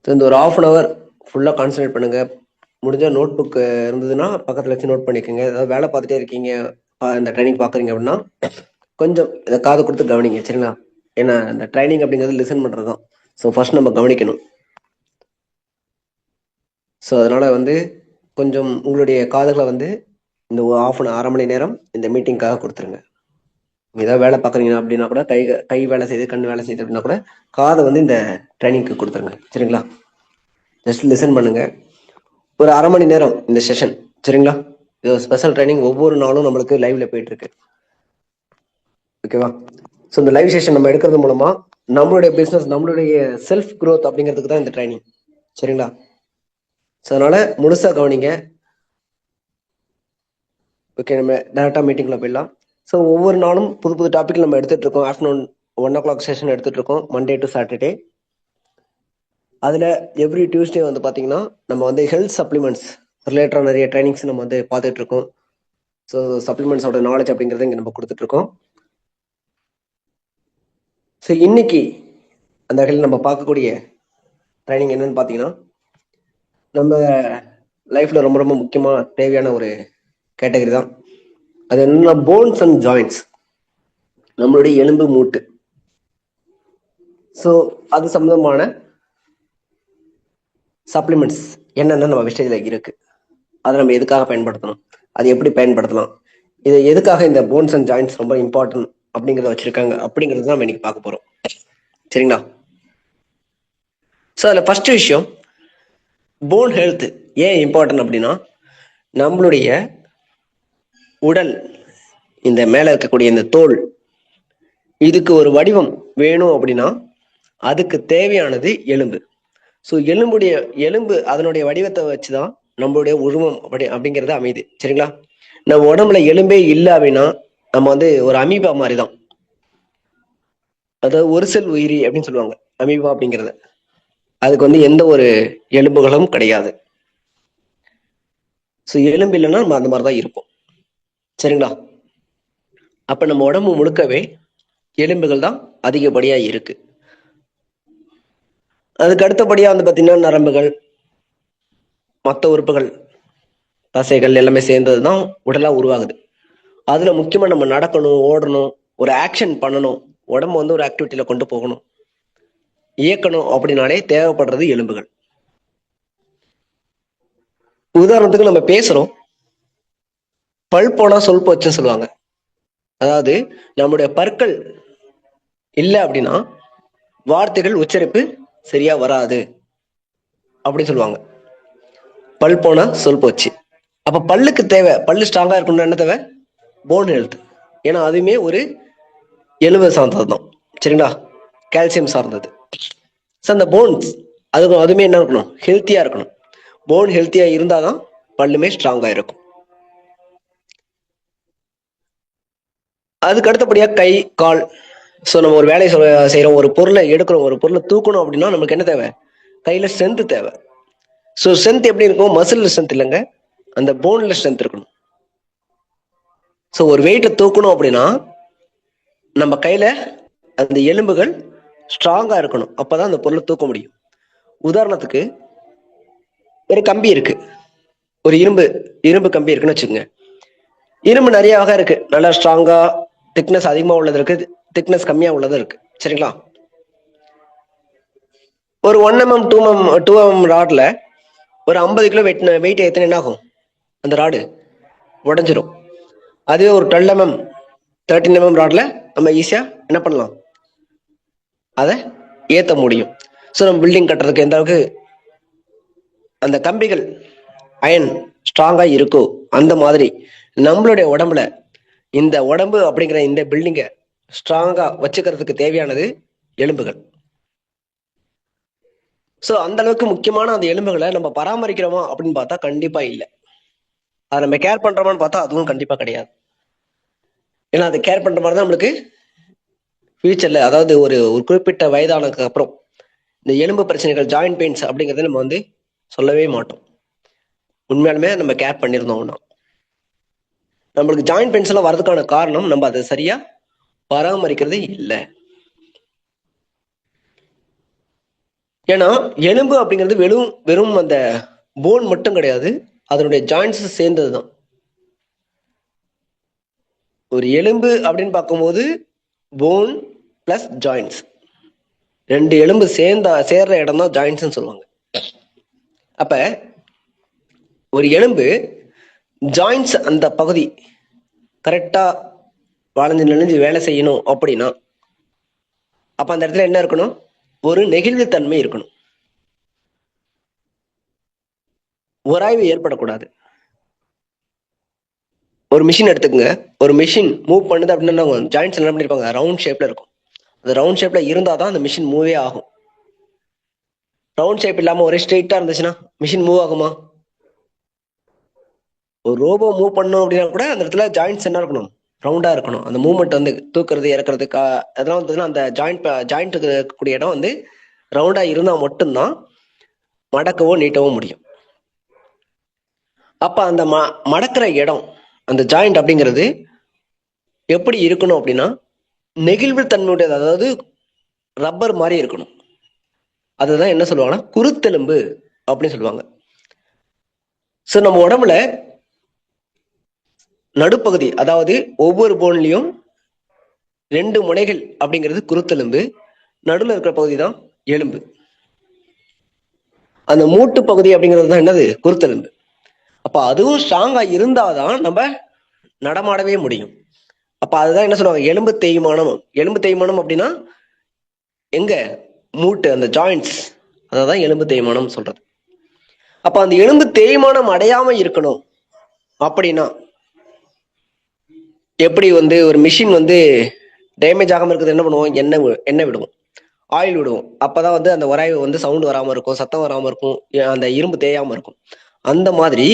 So இந்த ஒரு of an hour ஃபுல்லாக கான்சன்ட்ரேட் பண்ணுங்க. முடிஞ்ச நோட் புக் இருந்ததுன்னா பக்கத்தில் வச்சு நோட் பண்ணிக்கோங்க. ஏதாவது வேலை பார்த்துட்டே இருக்கீங்க, இந்த ட்ரைனிங் பார்க்குறீங்க அப்படின்னா கொஞ்சம் இதை காது கொடுத்து கவனிங்க, சரிங்களா? ஏன்னா இந்த ட்ரைனிங் அப்படிங்கிறது லிசன் பண்ணுறது தான். ஸோ ஃபர்ஸ்ட் நம்ம கவனிக்கணும். ஸோ அதனால கொஞ்சம் உங்களுடைய காதுகளை இந்த அரை மணி நேரம் இந்த மீட்டிங்காக கொடுத்துருங்க. ஏதாவது வேலை பார்க்குறீங்க அப்படின்னா கூட கை வேலை செய்யுது, கண் வேலை செய்யுது அப்படின்னா கூட காதை இந்த ட்ரைனிங்க்கு கொடுத்துருங்க, சரிங்களா? ஜஸ்ட் லிசன் பண்ணுங்க. ஒரு அரை மணி நேரம் இந்த செஷன், சரிங்களா? இது ஸ்பெஷல் ட்ரைனிங் ஒவ்வொரு நாளும் நம்மளுக்கு லைவ்ல போயிட்டு இருக்கு, ஓகேவா? ஸோ இந்த லைவ் செஷன் நம்ம எடுக்கிறது மூலமா நம்மளுடைய பிசினஸ், நம்மளுடைய செல்ஃப் க்ரோத் அப்படிங்கிறதுக்கு தான் இந்த ட்ரைனிங், சரிங்களா? ஸோ அதனால முழுசா கவனிங்க. ஓகே, நம்ம டேரக்டா மீட்டிங்ல போயிடலாம். ஸோ ஒவ்வொரு நாளும் புது புது டாபிக் நம்ம எடுத்துட்டு இருக்கோம். ஆஃப்டர்நூன் 1 o'clock செஷன் எடுத்துட்டு இருக்கோம், மண்டே டு சாட்டர்டே. அதுல எவ்ரி டியூஸ்டே பாத்தீங்கன்னா நம்ம ஹெல்த் சப்ளிமெண்ட்ஸ் ரிலேட்டடா நிறைய ட்ரைனிங்ஸ் நம்ம பார்த்துட்டு இருக்கோம். ஸோ சப்ளிமெண்ட்ஸோட நாலேஜ் அப்படிங்கிறத இங்க நம்ம கொடுத்துட்டு இருக்கோம். ஸோ இன்னைக்கு அந்த வகையில் நம்ம பார்க்கக்கூடிய ட்ரைனிங் என்னன்னு பார்த்தீங்கன்னா, நம்ம லைஃப்ல ரொம்ப ரொம்ப முக்கியமா தேவையான ஒரு கேட்டகரி தான். அது என்னன்னா போன்ஸ் அண்ட் ஜாயிண்ட்ஸ், நம்மளுடைய எலும்பு மூட்டு. ஸோ அது சம்பந்தமான சப்ளிமெண்ட்ஸ் என்னென்ன நம்ம விஷயத்துல இருக்கு, அதை நம்ம எதுக்காக பயன்படுத்தணும், அது எப்படி பயன்படுத்தலாம், இது எதுக்காக இந்த போன்ஸ் அண்ட் ஜாயிண்ட்ஸ் ரொம்ப இம்பார்ட்டன்ட் அப்படிங்கிறத வச்சிருக்காங்க அப்படிங்கிறது தான் நம்ம இன்னைக்கு பார்க்க போறோம், சரிங்களா? ஸோ அதில் ஃபர்ஸ்ட் விஷயம், போன் ஹெல்த் ஏன் இம்பார்ட்டன்ட் அப்படின்னா, நம்மளுடைய உடல், இந்த மேல இருக்கக்கூடிய இந்த தோல், இதுக்கு ஒரு வடிவம் வேணும் அப்படின்னா அதுக்கு தேவையானது எலும்பு. ஸோ எலும்பு அதனுடைய வடிவத்தை வச்சுதான் நம்மளுடைய உருவம் அப்படிங்கிறது அமையுது, சரிங்களா? நம்ம உடம்புல எலும்பே இல்லை அப்படின்னா நம்ம ஒரு அமீபா மாதிரி தான். அதாவது ஒரு செல் உயிரி அப்படின்னு சொல்லுவாங்க அமீபா அப்படிங்கிறது. அதுக்கு எந்த ஒரு எலும்புகளும் கிடையாது. ஸோ எலும்பு இல்லைன்னா நம்ம அந்த மாதிரிதான் இருப்போம், சரிங்களா? அப்ப நம்ம உடம்பு முழுக்கவே எலும்புகள் தான் அதிகப்படியா இருக்கு. அதுக்கு அடுத்தபடியா பாத்தீங்கன்னா நரம்புகள், மற்ற உறுப்புகள், தசைகள் எல்லாமே சேர்ந்ததுதான் உடலா உருவாகுது. அதுல முக்கியமா நம்ம நடக்கணும், ஓடணும், ஒரு ஆக்ஷன் பண்ணணும், உடம்பு ஒரு ஆக்டிவிட்டியில கொண்டு போகணும், இயக்கணும் அப்படின்னாலே தேவைப்படுறது எலும்புகள். உதாரணத்துக்கு நம்ம பேசுறோம், பல் போனா சொல் போச்சுன்னு சொல்லுவாங்க. அதாவது நம்முடைய பற்கள் இல்லை அப்படின்னா வார்த்தைகள் உச்சரிப்பு சரியா வராது அப்படின்னு சொல்லுவாங்க. பல் போனா சொல் போச்சு. அப்ப பல்லுக்கு தேவை, பல்லு ஸ்ட்ராங்கா இருக்கணும்னா என்ன தேவை? Phone health. ஏன்னா அதுவுமே ஒரு எலும்பு சார்ந்தது தான், சரிங்களா? கால்சியம் சார்ந்தது. அந்த போன்ஸ் அதுவுமே என்ன இருக்கணும்? ஹெல்த்தியா இருக்கணும். போன் ஹெல்த்தியா இருந்தாதான் பல்லுமே ஸ்ட்ராங்கா இருக்கும். அதுக்கு அடுத்தபடியா கை, கால். ஸோ நம்ம ஒரு வேலையை செய்யறோம், ஒரு பொருளை எடுக்கிறோம், ஒரு பொருளை தூக்கணும் அப்படின்னா நமக்கு என்ன தேவை? கையில ஸ்ட்ரென்த் தேவை. ஸோ ஸ்ட்ரென்த் எப்படி இருக்கும்? மசில் ஸ்ட்ரென்த் இல்லைங்க, அந்த போன்ல ஸ்ட்ரென்த் இருக்கணும். ஸோ ஒரு வெயிட்டை தூக்கணும் அப்படின்னா நம்ம கையில அந்த எலும்புகள் ஸ்ட்ராங்கா இருக்கணும், அப்பதான் அந்த பொருளை தூக்க முடியும். உதாரணத்துக்கு ஒரு கம்பி இருக்கு, ஒரு இரும்பு கம்பி இருக்குன்னு வச்சுக்கோங்க. இரும்பு நிறைய வகை இருக்கு, நல்லா ஸ்ட்ராங்கா திக்னஸ் அதிகமா உள்ளது இருக்கு, திக்னஸ் கம்மியா உள்ளது இருக்கு, சரிங்களா? ஒரு 1 mm 2 mm ராட்ல ஒரு 50 கிலோ வெயிட் எத்தனை என்ன ஆகும்? அந்த ராடு உடஞ்சிரும். அதுவே ஒரு 12 mm 13 mm ராட்ல நம்ம ஈஸியா என்ன பண்ணலாம்? அதை ஏத்த முடியும். ஸோ நம்ம பில்டிங் கட்டுறதுக்கு எந்த அளவுக்கு அந்த கம்பிகள் அயன் ஸ்ட்ராங்கா இருக்கோ அந்த மாதிரி நம்மளுடைய உடம்புல இந்த உடம்பு அப்படிங்கிற இந்த பில்டிங்கை ஸ்ட்ராங்கா வச்சுக்கிறதுக்கு தேவையானது எலும்புகள். ஸோ அந்த அளவுக்கு முக்கியமான அந்த எலும்புகளை நம்ம பராமரிக்கிறோமா அப்படின்னு பார்த்தா கண்டிப்பா இல்லை. அதை நம்ம கேர் பண்றோமான்னு பார்த்தா அதுவும் கண்டிப்பா கிடையாது. ஏன்னா அதை கேர் பண்ற மாதிரி தான் நம்மளுக்கு ஃபியூச்சர்ல, அதாவது ஒரு குறிப்பிட்ட வயதானதுக்கு அப்புறம் இந்த எலும்பு பிரச்சனைகள், ஜாயிண்ட் பெயின்ஸ் அப்படிங்கறத நம்ம சொல்லவே மாட்டோம். உண்மையாலுமே நம்ம கேர் பண்ணியிருந்தோம்னா நம்மளுக்கு ஜாயிண்ட் பெயின்ஸ் எல்லாம் வர்றதுக்கான காரணம் நம்ம அதை சரியா பராமரிக்கிறது இல்லை. ஏன்னா எலும்பு அப்படிங்கிறது வெறும் வெறும் அந்த போன் மட்டும் கிடையாது, அதனுடைய ஜாயின்ஸ் சேர்ந்ததுதான். ஒரு எலும்பு அப்படின்னு பார்க்கும்போது போன் பிளஸ் ஜாயின்ஸ், ரெண்டு எலும்பு சேர்ற இடம் தான் ஜாயின்ட்ஸ்னு சொல்லுவாங்க. அப்ப ஒரு எலும்பு ஜாயின்ஸ் அந்த பகுதி கரெக்டா வளைஞ்சு நெளிஞ்சு வேலை செய்யணும் அப்படின்னா அப்ப அந்த இடத்துல என்ன இருக்கணும்? ஒரு நெகிழ்வு தன்மை இருக்கணும், உராய்வு ஏற்படக்கூடாது. ஒரு மிஷின் எடுத்துக்கங்க, ஒரு மிஷின் மூவ் பண்ணுது அப்படின்னா ஜாயின்ட்ஸ் என்ன பண்ணிருப்பாங்க? ரவுண்ட் ஷேப்ல இருக்கும். அந்த ரவுண்ட் ஷேப்ல இருந்தா தான் அந்த மிஷின் மூவே ஆகும். ரவுண்ட் ஷேப் இல்லாம ஒரே ஸ்ட்ரெயிட்டா இருந்துச்சுன்னா மிஷின் மூவ் ஆகுமா? ஒரு ரோபோ மூவ் பண்ணும் அப்படின்னா கூட அந்த இடத்துல ஜாயின்ட்ஸ் என்ன இருக்கணும்? ரவுண்டா இருக்கணும். அந்த மூவ்மெண்ட் வந்து தூக்குறது இறக்குறது அதெல்லாம் வந்து அந்த ஜாயிண்ட் இருக்கக்கூடிய இடம் வந்து ரவுண்டா இருந்தா மட்டும்தான் மடக்கவோ நீட்டவோ முடியும். அப்ப அந்த மடக்கிற இடம், அந்த ஜாயிண்ட் அப்படிங்கிறது எப்படி இருக்கணும் அப்படின்னா நெகிழ்வு தன்மையுடையது, அதாவது ரப்பர் மாதிரி இருக்கணும். அதுதான் என்ன சொல்லுவாங்கன்னா குருத்தெலும்பு அப்படின்னு சொல்லுவாங்க. ஸோ நம்ம உடம்புல நடுப்பகுதி, அதாவது ஒவ்வொரு போன்லயும் 2 முனைகள் அப்படிங்கிறது குருத்தெலும்பு, நடுவில் இருக்கிற பகுதி தான் எலும்பு. அந்த மூட்டு பகுதி அப்படிங்கிறது தான் என்னது? குருத்தெலும்பு. அப்ப அதுவும் ஸ்ட்ராங்கா இருந்தாதான் நம்ம நடமாடவே முடியும். அப்ப அதுதான் என்ன சொல்லுவாங்க? எலும்பு தேய்மானம். எலும்பு தேய்மானம் அப்படின்னா எங்க? மூட்டு, அந்த ஜாயின்ட்ஸ், அதான் எலும்பு தேய்மானம் சொல்றது. அப்ப அந்த எலும்பு தேய்மானம் அடையாம இருக்கணும் அப்படின்னா எப்படி வந்து ஒரு மிஷின் வந்து டேமேஜ் ஆகாம இருக்கிறது என்ன பண்ணுவோம்? எண்ணெய் விடுவோம், ஆயில் விடுவோம். அப்பதான் வந்து அந்த உராய்வு வந்து சவுண்ட் வராம இருக்கும், சத்தம் வராம இருக்கும், அந்த இரும்பு தேயாம இருக்கும். அந்த மாதிரி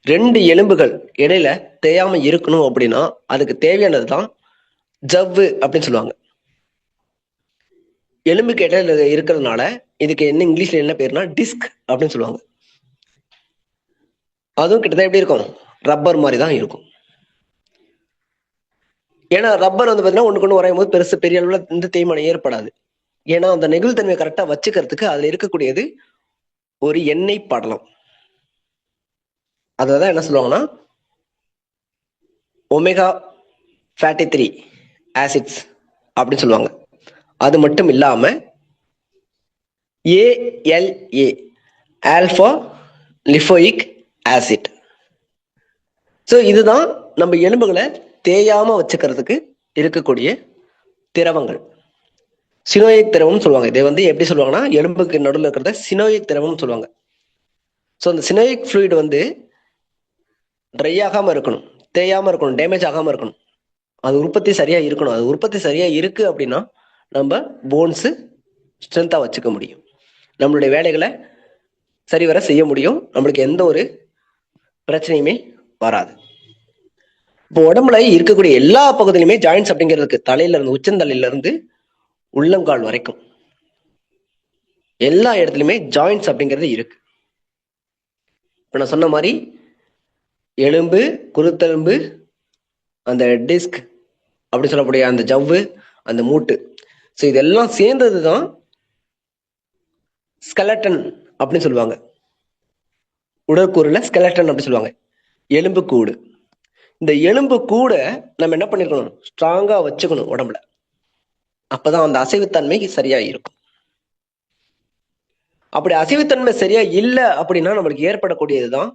2 எலும்புகள் இடையில தேயாம இருக்கணும் அப்படின்னா அதுக்கு தேவையானதுதான் ஜவ்வு அப்படின்னு சொல்லுவாங்க. எலும்புக்கு இடையில இருக்கிறதுனால இதுக்கு என்ன இங்கிலீஷ்ல என்ன பேருனா டிஸ்க் அப்படின்னு சொல்லுவாங்க. அதுவும் கிட்டத்தட்ட எப்படி இருக்கும்? ரப்பர் மாதிரி தான் இருக்கும். ஏன்னா ரப்பர் வந்து பார்த்தீங்கன்னா ஒண்ணுக்கு ஒன்று வரையும் போது பெருசு பெரிய அளவுல இந்த தேய்மானம் ஏற்படாது. ஏன்னா அந்த நெகிழ்தன்மையை கரெக்டா வச்சுக்கிறதுக்கு அதுல இருக்கக்கூடியது ஒரு எண்ணெய் படலம். அதான் என்ன சொல்லுவாங்கன்னா ஒமேகா ஃபேட்டி 3 ஆசிட்ஸ் அப்படின்னு சொல்லுவாங்க. அது மட்டும் இல்லாம ALA alpha lipoic acid. So இதுதான் நம்ம எலும்புகளை தேயாம வச்சுக்கிறதுக்கு இருக்கக்கூடிய திரவங்கள். சினோயிக் திரவம்னு சொல்லுவாங்க. இதை வந்து எப்படி சொல்லுவாங்கன்னா எலும்புக்கு நடுவில் இருக்கிறத சினோயிக் திரவம்னு சொல்லுவாங்க. ஸோ அந்த சினோயிக் ஃப்ளூயிட் வந்து ட்ரை ஆகாம இருக்கணும், தேயாம இருக்கணும், டேமேஜ் ஆகாம இருக்கணும். அது உற்பத்தி சரியா இருக்கணும். அது உற்பத்தி சரியா இருக்கு அப்படின்னா நம்ம போன்ஸ் ஸ்ட்ரென்த்தா வச்சுக்க முடியும், நம்மளுடைய வேலைகளை சரிவர செய்ய முடியும், நம்மளுக்கு எந்த ஒரு பிரச்சனையுமே வராது. இப்போ உடம்புல இருக்கக்கூடிய எல்லா பகுதியிலுமே ஜாயின்ட்ஸ் அப்படிங்கிறதுக்கு தலையில இருந்து உச்சந்தலையில இருந்து உள்ளங்கால் வரைக்கும் எல்லா இடத்துலயுமே ஜாயின்ட்ஸ் அப்படிங்கிறது இருக்கு. இப்ப நான் சொன்ன மாதிரி எலும்பு, குருத்தெலும்பு, அந்த டிஸ்க் அப்படி சொல்லக்கூடிய அந்த ஜவ்வு, அந்த மூட்டு, ஸோ இதெல்லாம் சேர்ந்ததுதான் ஸ்கெலட்டன் அப்படின்னு சொல்லுவாங்க. உடற்கூறுல ஸ்கெலட்டன் அப்படி சொல்லுவாங்க, எலும்பு கூடு. இந்த எலும்பு கூட நம்ம என்ன பண்ணிருக்கணும்? ஸ்ட்ராங்கா வச்சுக்கணும் உடம்புல. அப்பதான் அந்த அசைவுத்தன்மை சரியா இருக்கும். அப்படி அசைவுத்தன்மை சரியா இல்லை அப்படின்னா நம்மளுக்கு ஏற்படக்கூடியதுதான்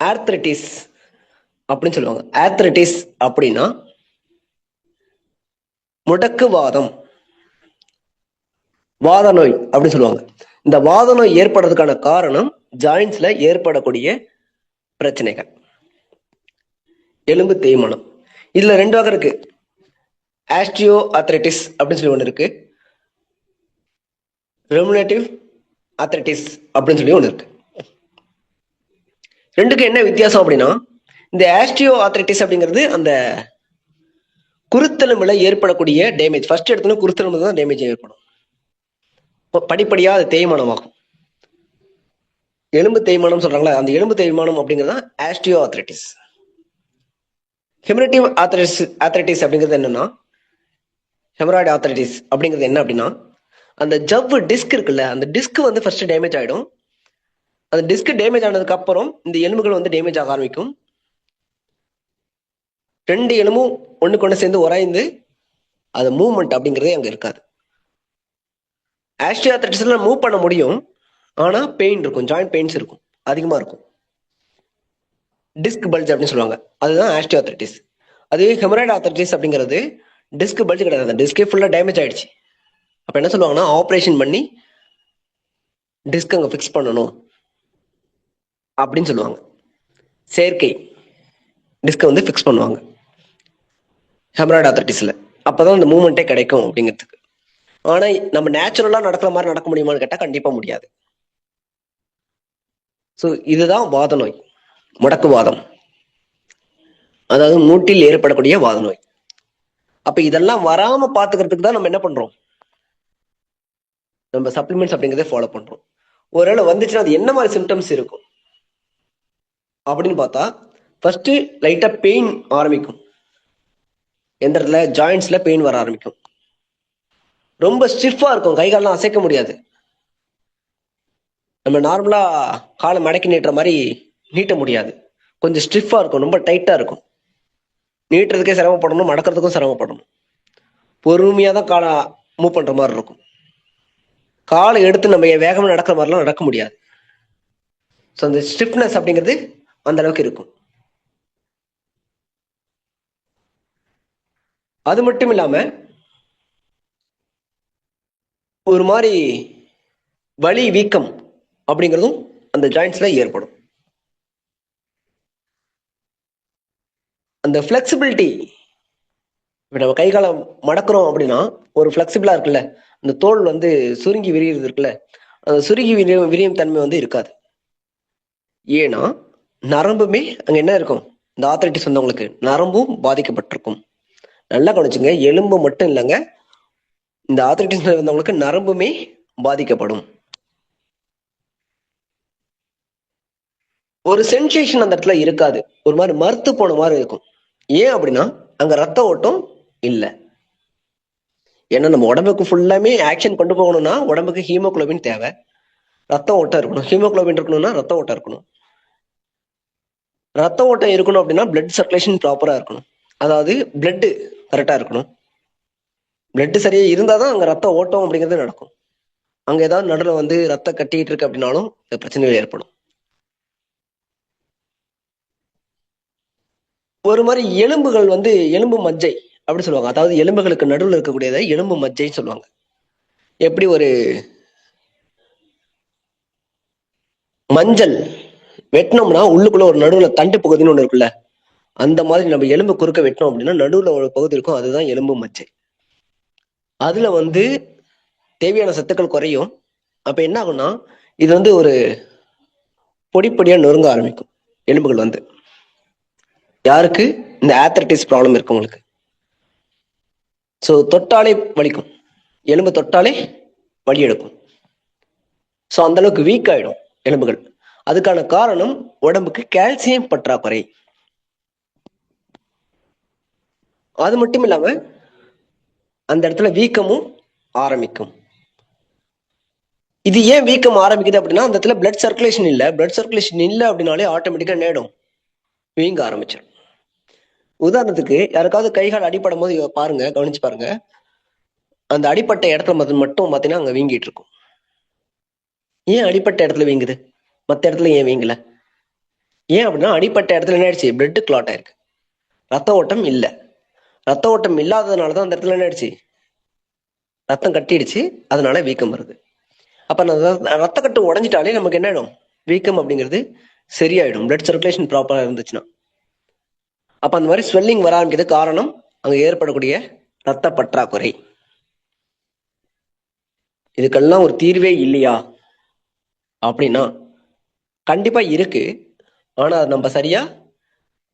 ஆர்த்ரைட்டிஸ் அப்படின்னு சொல்லுவாங்க. ஆர்த்ரைட்டிஸ் அப்படின்னா முடக்குவாதம், வாத நோய் அப்படின்னு சொல்லுவாங்க. இந்த வாத நோய் ஏற்படுறதுக்கான காரணம் ஜாயின்ஸ்ல ஏற்படக்கூடிய பிரச்சனைகள், எலும்பு தேய்மானம். இதுல 2 வகை இருக்கு. ஆஸ்டியோ ஆர்த்ரைட்டிஸ் அப்படின்னு சொல்லி ஒன்று இருக்கு, ரெமுனேட்டிவ் ஆர்த்ரைட்டிஸ் அப்படின்னு சொல்லி ஒன்று இருக்கு. ரெண்டுக்கு என்ன வித்தியாசம் அப்படின்னா இந்த ஆஸ்டியோ ஆர்த்ரைட்டிஸ் அப்படிங்கிறது அந்த குருத்தெலும்புல ஏற்படக்கூடிய டேமேஜ். ஃபர்ஸ்ட் எடுத்தோன்னா குருத்தெலும்பு தான் டேமேஜ் ஏற்படும், படிப்படியா அது தேய்மானம் ஆகும். எலும்பு தேய்மானம் சொல்றாங்களா, அந்த எலும்பு தேய்மானம் அப்படிங்கிறது தான் ஆஸ்டியோ ஆர்த்ரைட்டிஸ். ஹெமரேட்டிவ் ஆர்த்ரைட்டிஸ் அப்படிங்கிறது என்னன்னா, ஹெமராய்டு ஆர்த்ரைட்டிஸ் அப்படிங்கிறது என்ன அப்படின்னா அந்த ஜவ்வு டிஸ்க் இருக்குல்ல, அந்த டிஸ்க் வந்து ஃபர்ஸ்ட் டேமேஜ் ஆயிடும். அந்த டிஸ்க் டேமேஜ் ஆனதுக்கு அப்புறம் இந்த எலும்புகள் வந்து டேமேஜ் ஆக ஆரம்பிக்கும். 2 எலும்பும் ஒண்ணுக்கு ஒண்ணு சேர்ந்து உராய்ந்து அது மூவ்மெண்ட் அப்படிங்கிறதே அங்க இருக்காது. ஆஸ்டியோஆர்த்ரைட்டிஸ்ல மூவ் பண்ண முடியும், ஆனா பெயின் இருக்கும், ஜாயிண்ட் பெயின்ஸ் இருக்கும், அதிகமா இருக்கும். டிஸ்க் பல்ஜ் அப்படின்னு சொல்லுவாங்க, அதுதான் ஆஸ்டியோஆர்த்ரைட்டிஸ். அதுவே ஹெமராய்டு ஆர்த்ரைட்டிஸ் அப்படிங்கிறது டிஸ்க் பல்ஜ் கிடையாது, அந்த டிஸ்கே ஃபுல்லா டேமேஜ் ஆயிடுச்சு. அப்ப என்ன சொல்லுவாங்கன்னா ஆப்ரேஷன் பண்ணி டிஸ்க் அங்க ஃபிக்ஸ் பண்ணணும் அப்படின்னு சொல்லுவாங்க. செயற்கை டிஸ்கை வந்து ஃபிக்ஸ் பண்ணுவாங்க ஹெமராய்டு ஆர்த்ரைட்டிஸ்ல. அப்பதான் அந்த மூவ்மெண்ட்டே கிடைக்கும் அப்படிங்கிறதுக்கு. ஆனா நம்ம நேச்சுரலா நடக்கிற மாதிரி நடக்க முடியுமான்னு கேட்டா கண்டிப்பா முடியாது. ஸோ இதுதான் வாத நோய், முடக்கு வாதம், அதாவது மூட்டில் ஏற்படக்கூடிய வாத நோய். அப்ப இதெல்லாம் வராம பாத்துக்கிறதுக்கு தான் நம்ம என்ன பண்றோம், நம்ம சப்ளிமெண்ட்ஸ் அப்படிங்கிறத ஃபாலோ பண்றோம். ஒருவேளை வந்துச்சுன்னா அது என்ன மாதிரி சிம்டம்ஸ் இருக்கும் அப்படின்னு பார்த்தா, ஃபர்ஸ்ட் லைட்டா பெயின் ஆரம்பிக்கும். எந்த இடத்துல? ஜாயிண்ட்ஸ்ல பெயின் வர ஆரம்பிக்கும். ரொம்ப ஸ்டிஃபா இருக்கும், கை காலெல்லாம் அசைக்க முடியாது. நம்ம நார்மலா காலை மடக்கி நீட்டுற மாதிரி நீட்ட முடியாது, கொஞ்சம் ஸ்டிஃபா இருக்கும், ரொம்ப டைட்டா இருக்கும். நீட்டுறதுக்கே சிரமப்படணும், மடக்கிறதுக்கும் சிரமப்படணும். பொறுமையா தான் காலை மூவ் பண்ற மாதிரி இருக்கும். காலை எடுத்து நம்ம வேகமா நடக்கிற மாதிரிலாம் நடக்க முடியாது. ஸோ அந்த ஸ்டிஃப்னஸ் அப்படிங்கிறது அந்த அளவுக்கு இருக்கும். அது மட்டும் இல்லாம ஒரு மாதிரி வலி, வீக்கம் அப்படிங்கிறதும் அந்த ஜாயிண்ட்ஸ்ல ஏற்படும். அந்த ஃபிளெக்சிபிலிட்டி, இப்போ நம்ம கை காலம் மடக்கிறோம் அப்படின்னா ஒரு ஃபிளெக்சிபிளா இருக்குல்ல, அந்த தோல் வந்து சுருங்கி விரிகிறது இருக்குல்ல, அந்த சுருங்கி விரியும் தன்மை வந்து இருக்காது. ஏன்னா நரம்புமே அங்க என்ன இருக்கும், இந்த ஆர்த்ரைட்டிஸ் வந்தவங்களுக்கு நரம்பும் பாதிக்கப்பட்டிருக்கும். நல்லா கவனிச்சுங்க, எலும்பு மட்டும் இல்லைங்க, இந்த ஆர்த்ரைட்டிஸ் வந்தவங்களுக்கு நரம்புமே பாதிக்கப்படும். ஒரு சென்சேஷன் அந்த இடத்துல இருக்காது, ஒரு மாதிரி மறுத்து போன மாதிரி இருக்கும். ஏன் அப்படின்னா அங்க ரத்த ஓட்டம் இல்லை. ஏன்னா நம்ம உடம்புக்கு ஃபுல்லாமே ஆக்ஷன் கொண்டு போகணும்னா உடம்புக்கு ஹீமோகுளோபின் தேவை, ரத்த ஓட்டம் இருக்கணும். ஹீமோகுளோபின் இருக்கணும்னா ரத்த ஓட்டம் இருக்கணும். ரத்த ஓட்டம் இருக்கணும் அப்படின்னா பிளட் சர்க்குலேஷன் ப்ராப்பரா இருக்கணும், அதாவது பிளட் கரெக்டா இருக்கணும். பிளட் சரியா இருந்தாதான் அங்க ரத்த ஓட்டம் அப்படிங்கிறது நடக்கும். அங்க ஏதாவது நடுவில் வந்து ரத்த கட்டிட்டு இருக்கு அப்படின்னாலும் பிரச்சனைகள் ஏற்படும். ஒரு மாதிரி எலும்புகள் வந்து எலும்பு மஜ்ஜை அப்படி சொல்லுவாங்க, அதாவது எலும்புகளுக்கு நடுவில் இருக்கக்கூடியதை எலும்பு மஜ்ஜைன்னு சொல்லுவாங்க. எப்படி ஒரு மஞ்சள் வெட்டினோம்னா உள்ளுக்குள்ள ஒரு நடுவுல தண்டு பகுதின்னு ஒண்ணு இருக்குல்ல, அந்த மாதிரி நம்ம எலும்பு குறுக்க வெட்டினோம் அப்படின்னா நடுவுல ஒரு பகுதி இருக்கும், அதுதான் எலும்பு மஜ்ஜை. அதுல வந்து தேவையான சத்துக்கள் குறையும். அப்ப என்ன ஆகும்னா இது வந்து ஒரு பொடி பொடியா நொறுங்க ஆரம்பிக்கும் எலும்புகள் வந்து. யாருக்கு? இந்த ஆர்த்ரைட்டிஸ் ப்ராப்ளம் இருக்கவங்களுக்கு. ஸோ தொட்டாலே வலிக்கும், எலும்பு தொட்டாலே வலி எடுக்கும். ஸோ அந்த அளவுக்கு வீக் ஆயிடும் எலும்புகள். அதுக்கான காரணம் உடம்புக்கு கால்சியம் பற்றாக்குறை. அது மட்டும் இல்லாம அந்த இடத்துல வீக்கமும் ஆரம்பிக்கும். இது ஏன் வீக்கம் ஆரம்பிக்குது அப்படின்னா அந்த இடத்துல பிளட் சர்க்குலேஷன் இல்லை. பிளட் சர்க்குலேஷன் இல்லை அப்படின்னாலே ஆட்டோமேட்டிக்கா நேடும் வீங்க ஆரம்பிச்சிடும். உதாரணத்துக்கு யாருக்காவது கைகால் அடிப்படும் போது பாருங்க, கவனிச்சு பாருங்க, அந்த அடிப்பட்ட இடத்துல மட்டும் பார்த்தீங்கன்னா அங்க வீங்கிட்டு இருக்கும். ஏன் அடிப்பட்ட இடத்துல வீங்குது, மற்ற இடத்துல ஏன் வீங்கல? ஏன் அப்படின்னா அடிப்பட்ட இடத்துல என்ன ஆயிடுச்சு, பிளட் கிளாட் ஆயிருக்கு, ரத்த ஓட்டம் இல்லை. ரத்த ஓட்டம் இல்லாததுனாலதான் அந்த இடத்துல என்ன ஆயிடுச்சு, ரத்தம் கட்டிடுச்சு, அதனால வீக்கம் வருது. அப்ப ரத்த கட்டு உடஞ்சிட்டாலே நமக்கு என்ன ஆயிடும், வீக்கம் அப்படிங்கிறது சரியாயிடும், பிளட் சர்க்குலேஷன் ப்ராப்பரா இருந்துச்சுன்னா. அப்ப அந்த மாதிரி ஸ்வெல்லிங் வர ஆரம்பிக்கிறது காரணம் அங்க ஏற்படக்கூடிய ரத்த பற்றாக்குறை. இதுக்கெல்லாம் ஒரு தீர்வே இல்லையா அப்படின்னா கண்டிப்பா இருக்கு, ஆனா அது நம்ம சரியா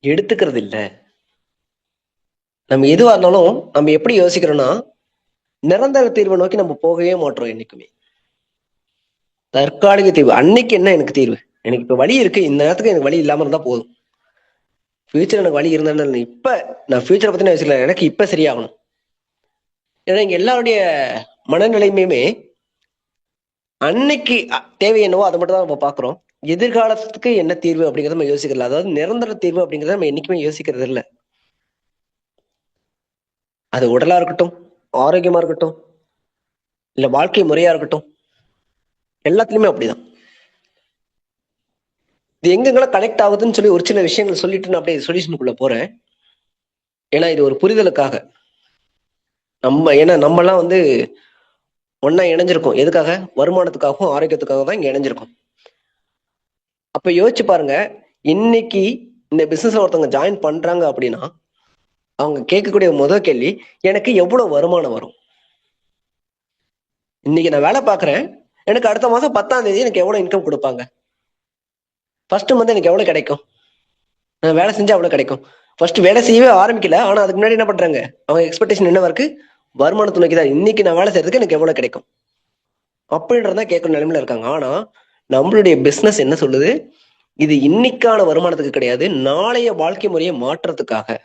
எடுத்துக்கிறது இல்லை. நம்ம எதுவா இருந்தாலும் நம்ம எப்படி யோசிக்கிறோம்னா நிரந்தர தீர்வை நோக்கி நம்ம போகவே மாட்டோம் என்னைக்குமே. தற்காலிக தீர்வு, அன்னைக்கு என்ன எனக்கு தீர்வு, எனக்கு இப்ப வலி இருக்கு, இந்த நேரத்துக்கு எனக்கு வலி இல்லாம இருந்தா போதும். ஃபியூச்சர் எனக்கு வலி இருந்தாலும் இப்ப நான் ஃபியூச்சரை பத்தி யோசிக்கல, எனக்கு இப்ப சரியாகணும். ஏன்னா இங்க எல்லாருடைய மனநிலையுமே அன்னைக்கு தேவை என்னவோ அதை மட்டும் தான் நம்ம பாக்குறோம். எதிர்காலத்துக்கு என்ன தீர்வு அப்படிங்கறத நம்ம யோசிக்கல. அதாவது நிரந்தர தீர்வு அப்படிங்கறத நம்ம என்னைக்குமே யோசிக்கிறது இல்ல. அது உடலா இருக்கட்டும், ஆரோக்கியமா இருக்கட்டும், இல்ல வாழ்க்கை முறையா இருக்கட்டும், எல்லாத்துலயுமே அப்படிதான். இது எங்கெங்கெல்லாம் கனெக்ட் ஆகுதுன்னு சொல்லி ஒரு சில விஷயங்கள் சொல்லிட்டு நான் அப்படியே சொல்யூஷனுக்குள்ள போறேன். ஏன்னா இது ஒரு புரிதலுக்காக. ஏன்னா நம்ம எல்லாம் வந்து ஒன்னா இணைஞ்சிருக்கோம். எதுக்காக? வருமானத்துக்காகவும் ஆரோக்கியத்துக்காக தான் இங்க இணைஞ்சிருக்கோம். அப்ப யோசிச்சு பாருங்க, இன்னைக்கு இந்த பிசினஸ்ல ஒருத்தவங்க ஜாயின் பண்றாங்க அப்படின்னா அவங்க கேட்கக்கூடிய முதல் கேள்வி, எனக்கு எவ்வளவு வருமானம் வரும்? இன்னைக்கு நான் வேலை பார்க்குறேன், எனக்கு அடுத்த மாசம் 10ஆம் தேதி எனக்கு எவ்வளவு இன்கம் கொடுப்பாங்க? ஃபர்ஸ்ட் மந்த் எனக்கு எவ்வளவு கிடைக்கும்? நான் வேலை செஞ்சா எவ்வளவு கிடைக்கும்? ஃபர்ஸ்ட் வேலை செய்யவே ஆரம்பிக்கல, ஆனா அதுக்கு முன்னாடி என்ன பண்றாங்க? அவங்க எக்ஸ்பெக்டேஷன் என்னவா இருக்கு? வருமானத்தை நோக்கி தான். இன்னைக்கு நான் வேலை செய்யறதுக்கு எனக்கு எவ்வளவு கிடைக்கும் அப்படின்றதான் கேட்கற நிலைமையில இருக்காங்க. ஆனா நம்மளுடைய பிசினஸ் என்ன சொல்லுது? இது இன்னைக்கான வருமானத்துக்கு கிடையாது, நாளைய வாழ்க்கை முறையை மாற்றத்துக்காக,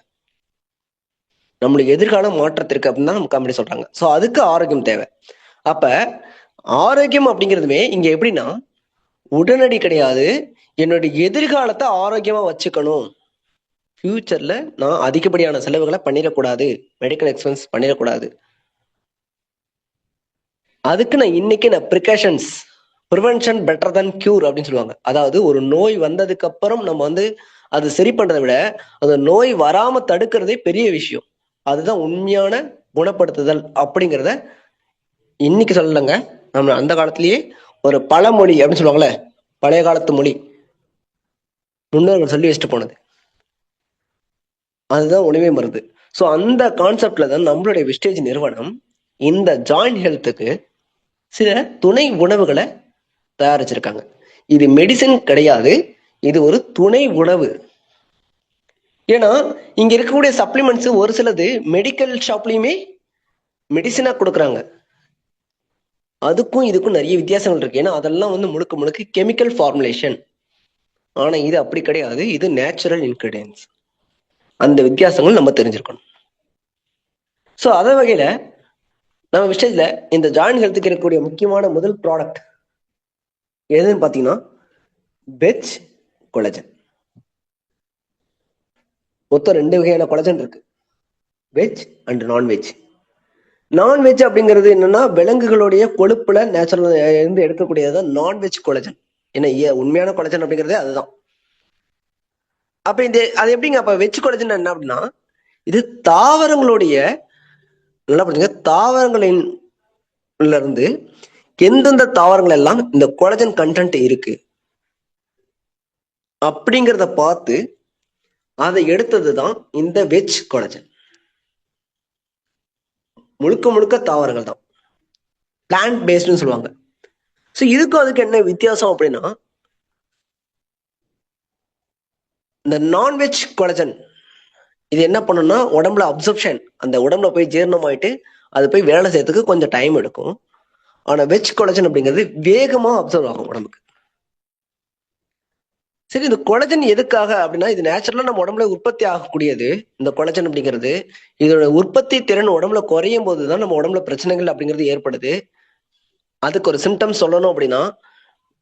நம்மளுடைய எதிர்கால மாற்றத்திற்கு அப்படின்னு தான் நம்ம கம்பெனி சொல்றாங்க. ஸோ அதுக்கு ஆரோக்கியம் தேவை. அப்ப ஆரோக்கியம் அப்படிங்கிறதுமே இங்க எப்படின்னா உடனடி கிடையாது. என்னுடைய எதிர்காலத்தை ஆரோக்கியமா வச்சுக்கணும். ஃபியூச்சர்ல நான் அதிகப்படியான செலவுகளை பண்ணிடக்கூடாது, மெடிக்கல் எக்ஸ்பென்ஸ் பண்ணிடக்கூடாது. அதுக்கு நான் இன்னைக்கு நான் precautions, prevention better than cure அப்படின்னு சொல்லுவாங்க. அதாவது ஒரு நோய் வந்ததுக்கு அப்புறம் நம்ம வந்து அது சரி பண்றதை விட அந்த நோய் வராம தடுக்கிறதே பெரிய விஷயம். அதுதான் உண்மையான குணப்படுத்துதல் அப்படிங்கிறத இன்னைக்கு சொல்லலைங்க. நம்ம அந்த காலத்திலேயே ஒரு பழமொழி அப்படின்னு சொல்லுவாங்கல்ல, பழைய காலத்து மொழி, முன்னோர்கள் சொல்லி வச்சுட்டு போனது, அதுதான் உணவே மருந்து. ஸோ அந்த கான்செப்ட்ல தான் நம்மளுடைய விஸ்டேஜ் நிறுவனம் இந்த ஜாயிண்ட் ஹெல்த்துக்கு சில துணை உணவுகளை தயாரிச்சிருக்காங்க. இது மெடிசன் கிடையாது, இது ஒரு துணை உணவு. ஏன்னா இங்க இருக்கக்கூடிய சப்ளிமெண்ட்ஸ் ஒரு சிலது மெடிக்கல் ஷாப்லயுமே மெடிசனா கொடுக்குறாங்க. அதுக்கும் இதுக்கும் நிறைய வித்தியாசங்கள் இருக்கு. ஏன்னா அதெல்லாம் வந்து முழுக்க முழுக்க கெமிக்கல் ஃபார்முலேஷன். ஆனா இது அப்படி கிடையாது, இது நேச்சுரல் இன்கிரீடியன்ஸ். அந்த வித்தியாசங்கள் நம்ம தெரிஞ்சிருக்கணும். ஸோ அதே வகையில நம்ம விஷயத்துல இந்த ஜாயிண்ட் ஹெல்த்துக்கு இருக்கக்கூடிய முக்கியமான முதல் ப்ராடக்ட் எதுன்னு பாத்தீங்கன்னா வெஜ் கொலஜன். மொத்தம் 2 வகையான கொலஜன் இருக்கு, வெஜ் அண்ட் நான்வெஜ். நான்வெஜ் அப்படிங்கிறது என்னன்னா விலங்குகளுடைய கொழுப்புல நேச்சுரல் இருந்து எடுக்கக்கூடியது நான்வெஜ் கொலஜன். ஏன்னா உண்மையான கொலஜன் அப்படிங்கிறதே அதுதான். அப்ப இந்த அது எப்படிங்க? அப்ப வெஜ் கொலஜன் என்ன அப்படின்னா, இது தாவரங்களுடைய, நல்லா புரிஞ்சுங்க, தாவரங்களின் இருந்து எந்தெந்த தாவரங்கள் எல்லாம் இந்த கொலஜன் கண்டென்ட் இருக்கு அப்படிங்கிறத பார்த்து அதை எடுத்ததுதான் இந்த வெஜ் கொலஜன். முழுக்க முழுக்க தாவரங்கள் தான், பிளான்ட் பேஸ்ட்னு சொல்லுவாங்க. ஸோ இதுக்கும் அதுக்கு என்ன வித்தியாசம் அப்படின்னா, இந்த நான்வெஜ் கொலஜன் இது என்ன பண்ணும்னா உடம்புல அப்சர்ப்ஷன், அந்த உடம்புல போய் ஜீரணம் ஆயிட்டு அது போய் வேலை செய்யறதுக்கு கொஞ்சம் டைம் எடுக்கும். ஆனா வெஜ் கொலஜன் அப்படிங்கிறது வேகமா அப்சர்வ் ஆகும் உடம்புக்கு. சரி, இந்த கொலஜன் எதுக்காக அப்படின்னா, இது நேச்சுரலா நம்ம உடம்புல உற்பத்தி ஆகக்கூடியது. இந்த கொலஜன் அப்படிங்கிறது இதோட உற்பத்தி திறன் உடம்புல குறையும் போதுதான் நம்ம உடம்புல பிரச்சனைகள் அப்படிங்கிறது ஏற்படுது. அதுக்கு ஒரு சிம்டம்ஸ் சொல்லணும் அப்படின்னா,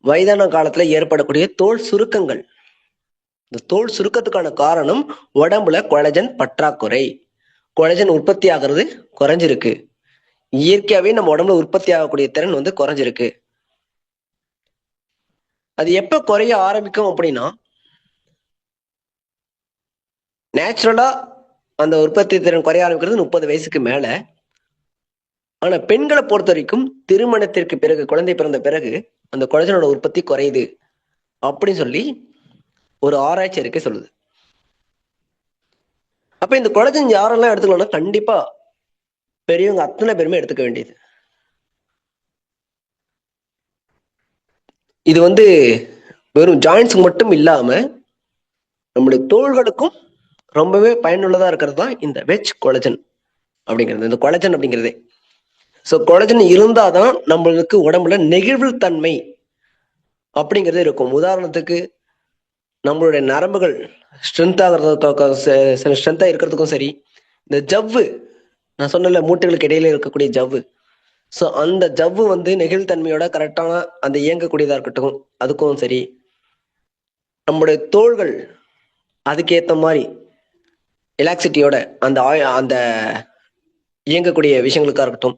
வயதான காலத்துல ஏற்படக்கூடிய தோல் சுருக்கங்கள். இந்த தோல் சுருக்கத்துக்கான காரணம் உடம்புல கொலஜன் பற்றாக்குறை. கொலஜன் உற்பத்தி ஆகிறது குறைஞ்சிருக்கு. இயற்கையாவே நம்ம உடம்புல உற்பத்தி ஆகக்கூடிய திறன் வந்து குறைஞ்சிருக்கு. அது எப்ப குறைய ஆரம்பிக்கும் அப்படின்னா, நேச்சுரலா அந்த உற்பத்தி திறன் குறைய ஆரம்பிக்கிறது 30 வயசுக்கு மேல. ஆனா பெண்களை பொறுத்த வரைக்கும் திருமணத்திற்கு பிறகு, குழந்தை பிறந்த பிறகு அந்த கொலஜனோட உற்பத்தி குறையுது அப்படின்னு சொல்லி ஒரு ஆராய்ச்சி அறிக்கை சொல்லுது. அப்ப இந்த கொலஜன் யாரெல்லாம் எடுத்துக்கலாம்னா, கண்டிப்பா பெரியவங்க அத்தனை பேருமே எடுத்துக்க வேண்டியது. இது வந்து வெறும் ஜாயின்ஸ் மட்டும் இல்லாம நம்முடைய தோள்களுக்கும் ரொம்பவே பயனுள்ளதா இருக்கிறது தான் இந்த வெஜ் கொலஜன் அப்படிங்கிறது, இந்த கொலஜன் அப்படிங்கிறதே. ஸோ கொலஜன் இருந்தாதான் நம்மளுக்கு உடம்புல நெகிழ்வு தன்மை அப்படிங்கிறது இருக்கும். உதாரணத்துக்கு நம்மளுடைய நரம்புகள் ஸ்ட்ரென்த் ஆகிறதுக்கும், ஸ்ட்ரென்த்தா இருக்கிறதுக்கும் சரி, இந்த ஜவ்வு, நான் சொன்னல மூட்டுகளுக்கு இடையில இருக்கக்கூடிய ஜவ்வு, ஸோ அந்த ஜவ்வு வந்து நெகிழ்தன்மையோட கரெக்டான அந்த இயங்கக்கூடியதா இருக்கட்டும், அதுக்கும் சரி, நம்முடைய தோள்கள் அதுக்கேற்ற மாதிரி எலாக்சிட்டியோட அந்த இயங்கக்கூடிய விஷயங்களுக்கா இருக்கட்டும்,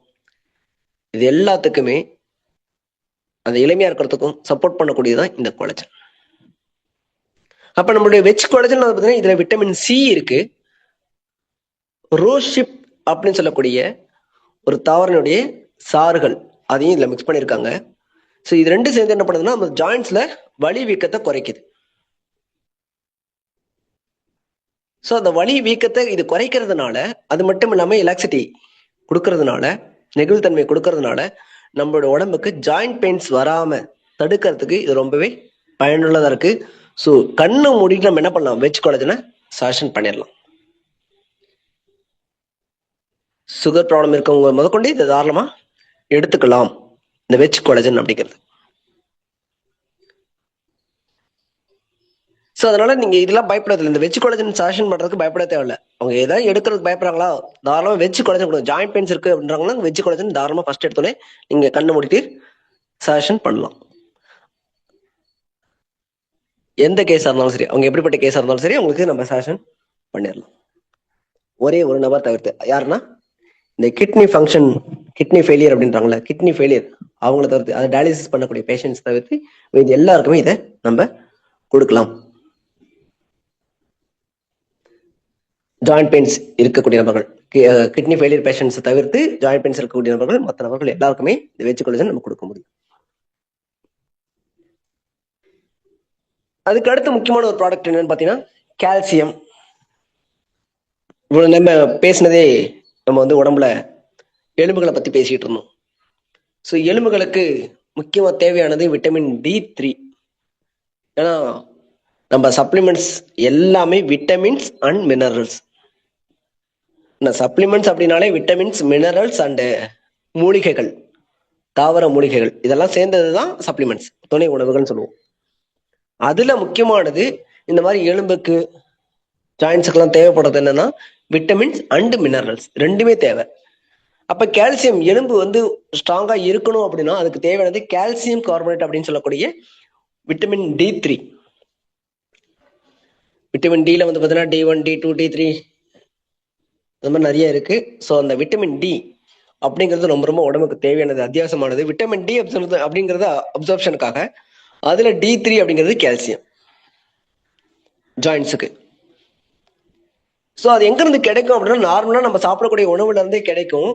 இது எல்லாத்துக்குமே அந்த எளிமையா இருக்கிறதுக்கும் சப்போர்ட் பண்ணக்கூடியதான் இந்த கொலஜன். அப்ப நம்மளுடைய வெஜ் கொலஜன் பார்த்தீங்கன்னா இதுல விட்டமின் சி இருக்கு, ரோஷிப் அப்படின்னு சொல்லக்கூடிய ஒரு தாவரனுடைய சாறுகள் அதையும் இதுல மிக்ஸ் பண்ணியிருக்காங்க. ஸோ இது ரெண்டும் சேர்ந்து என்ன பண்ணுதுன்னா நம்ம ஜாயிண்ட்ஸ்ல வலி வீக்கத்தை குறைக்குது. ஸோ அந்த வலி வீக்கத்தை இது குறைக்கிறதுனால, அது மட்டும் இல்லாம எலாக்சிட்டி கொடுக்கறதுனால, நெகிழ்தன்மை கொடுக்கறதுனால நம்மளோட உடம்புக்கு ஜாயிண்ட் பெயின்ஸ் வராம தடுக்கிறதுக்கு இது ரொம்பவே பயனுள்ளதா இருக்கு. ஸோ கண்ணு மூடிட்டு நம்ம என்ன பண்ணலாம், வெஜ் கொலஜனை சாஷன் பண்ணிடலாம். சுகர் ப்ராப்ளம் இருக்கவங்க முதற்கொண்டு இதை தாராளமா எடுத்துக்கலாம், இந்த வெஜ் கொலஜன் அப்படிங்கிறது. ஸோ அதனால நீங்க இதெல்லாம் பயப்படாது, இந்த வெஜ் கொலஜன் சாஷன் பண்றதுக்கு பயப்பட தேவையில்ல. அவங்க ஏதாவது எடுக்கிறதுக்கு பயப்படுறாங்களா, தாராளமா வெஜ் கொலஜன் கொடுங்க. ஜாயிண்ட் பெயின்ஸ் இருக்கு அப்படின்றாங்கன்னா வெஜ் கொலஜன் தாராளமா ஃபர்ஸ்ட் எடுத்தோடனே நீங்க கண்ணை மூடிட்டு சாஷன் பண்ணலாம். எந்த கேஸா இருந்தாலும் சரி, அவங்க எப்படிப்பட்ட கேஸா இருந்தாலும் சரி, அவங்களுக்கு நம்ம சாஷன் பண்ணிடலாம். ஒரே ஒரு நபர் தவிர்த்து, யாருன்னா இந்த கிட்னி ஃபெயிலியர் அப்படின்றாங்களே, கிட்னி ஃபெயிலியர் அவங்கள தவிர்த்து, அதை டயாலிசிஸ் பண்ணக்கூடிய பேஷண்ட்ஸ் தவிர்த்து இது எல்லாருக்குமே இதை நம்ம கொடுக்கலாம். ஜாயிண்ட் பெயின்ஸ் இருக்கக்கூடிய நபர்கள், கிட்னி ஃபெயிலியர் பேஷண்ட்ஸ் தவிர்த்து ஜாயிண்ட் பெயின்ஸ் இருக்கக்கூடிய நபர்கள், மற்ற நபர்கள் எல்லாருக்குமே இந்த வெஜ் கொலஜன் நம்ம கொடுக்க முடியும். அதுக்கு அடுத்து முக்கியமான ஒரு ப்ராடக்ட் என்னன்னு பாத்தீங்கன்னா கால்சியம். இவ்வளவு நம்ம பேசினதே நம்ம வந்து உடம்புல எலும்புகளை பத்தி பேசிட்டு இருந்தோம். ஸோ எலும்புகளுக்கு முக்கியமா தேவையானது விட்டமின் D3. ஏன்னா நம்ம சப்ளிமெண்ட்ஸ் எல்லாமே விட்டமின்ஸ் அண்ட் மினரல்ஸ். சப்ளிமெண்ட்ஸ் அப்படின்னாலே விட்டமின்ஸ், மினரல்ஸ் அண்ட் மூலிகைகள், தாவர மூலிகைகள் இதெல்லாம் சேர்ந்ததுதான் சப்ளிமெண்ட்ஸ், துணை உணவுகள்னு சொல்லுவோம். அதுல முக்கியமானது இந்த மாதிரி எலும்புக்கு ஜாயின்ஸுக்கெல்லாம் தேவைப்படுறது என்னன்னா விட்டமின்ஸ் அண்ட் மினரல்ஸ் ரெண்டுமே தேவை. அப்ப கால்சியம், எலும்பு வந்து ஸ்ட்ராங்கா இருக்கணும் அப்படின்னா அதுக்கு தேவையானது கால்சியம் கார்பனேட் அப்படின்னு சொல்லக்கூடிய விட்டமின் D3. விட்டமின் டில வந்து பார்த்தீங்கன்னா D1, D2, D3 அந்த மாதிரி நிறைய இருக்கு. ஸோ அந்த விட்டமின் டி அப்படிங்கிறது ரொம்ப ரொம்ப உடம்புக்கு தேவையானது, அத்தியாவசியமானது. விட்டமின் டி அப்படிங்கிறது அப்சர்ப்ஷனுக்காக, அதுல D3 அப்படிங்கிறது கால்சியம் ஜாயின்ஸுக்கு. ஸோ அது எங்க இருந்து கிடைக்கும் அப்படின்னா நார்மலா நம்ம சாப்பிடக்கூடிய உணவுல இருந்தே கிடைக்கும்.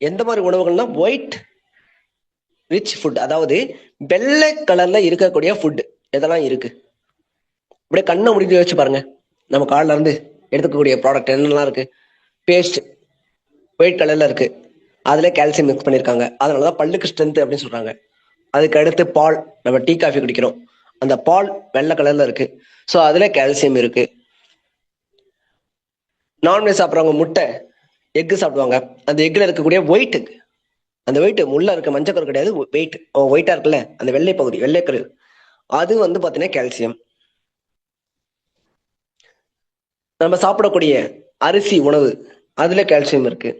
எந்த மாதிரி உணவுகள்னா ஒயிட் ரிச் ஃபுட், அதாவது வெள்ளை கலர்ல இருக்கக்கூடிய ஃபுட் எதெல்லாம் இருக்கு அப்படியே கண்ணை முடிஞ்சு வச்சு பாருங்க. நம்ம காலில இருந்து எடுத்துக்கக்கூடிய ப்ராடக்ட் என்னெல்லாம் இருக்கு, பேஸ்ட் ஒயிட் கலர்ல இருக்கு, அதுல கால்சியம் மிக்ஸ் பண்ணியிருக்காங்க, அதனாலதான் பல்லுக்கு ஸ்ட்ரென்த் அப்படின்னு சொல்றாங்க. அதுக்கு அடுத்து பால், நம்ம டீ காஃபி குடிக்கிறோம், அந்த பால் வெள்ளை கலர்ல இருக்கு, ஸோ அதுல கால்சியம் இருக்கு. நான்வெஜ் சாப்பிட்றவங்க முட்டை, எக்கு சாப்பிடுவாங்க, அந்த எக்ல இருக்கக்கூடிய ஒயிட், அந்த ஒயிட் உள்ள இருக்க மஞ்சக்கரு கிடையாது, வெயிட் ஒயிட்டா இருக்குல்ல அந்த வெள்ளை பகுதி, வெள்ளைக்கரு, அது வந்து பாத்தீங்கன்னா கால்சியம். நம்ம சாப்பிடக்கூடிய அரிசி உணவு, அதுல கால்சியம் இருக்கு.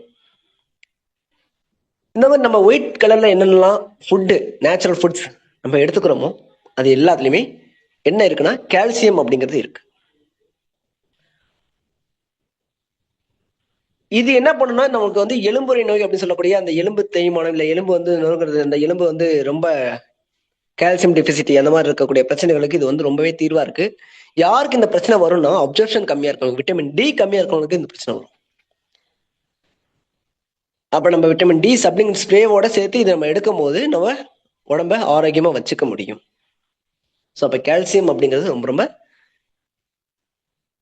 இந்த மாதிரி நம்ம ஒயிட் கலர்ல என்னென்னலாம் ஃபுட்டு, நேச்சுரல் ஃபுட்ஸ் நம்ம எடுத்துக்கிறோமோ அது எல்லாத்துலயுமே என்ன இருக்குன்னா கால்சியம் அப்படிங்கிறது இருக்கு. இது என்ன பண்ணுன்னா நமக்கு வந்து எலும்புரை நோய் அப்படின்னு சொல்லக்கூடிய அந்த எலும்பு தேய்மானம், இல்ல எலும்பு வந்து நோங்கிறது, அந்த எலும்பு வந்து ரொம்ப கால்சியம் டெபிசிட்டி அந்த மாதிரி இருக்கக்கூடிய பிரச்சனைகளுக்கு இது வந்து ரொம்பவே தீர்வா இருக்கு. யாருக்கு இந்த பிரச்சனை வரும்னா அப்சர்ப்ஷன் கம்மியா இருக்கவங்க, விட்டமின் டி கம்மியா இருக்கவங்களுக்கு இந்த பிரச்சனை வரும். அப்ப நம்ம விட்டமின் டி சப்ளிமெண்ட் ஸ்ப்ரேவோட சேர்த்து இதை நம்ம எடுக்கும் போது நம்ம உடம்ப ஆரோக்கியமா வச்சுக்க முடியும். ஸோ அப்ப கால்சியம் அப்படிங்கிறது ரொம்ப ரொம்ப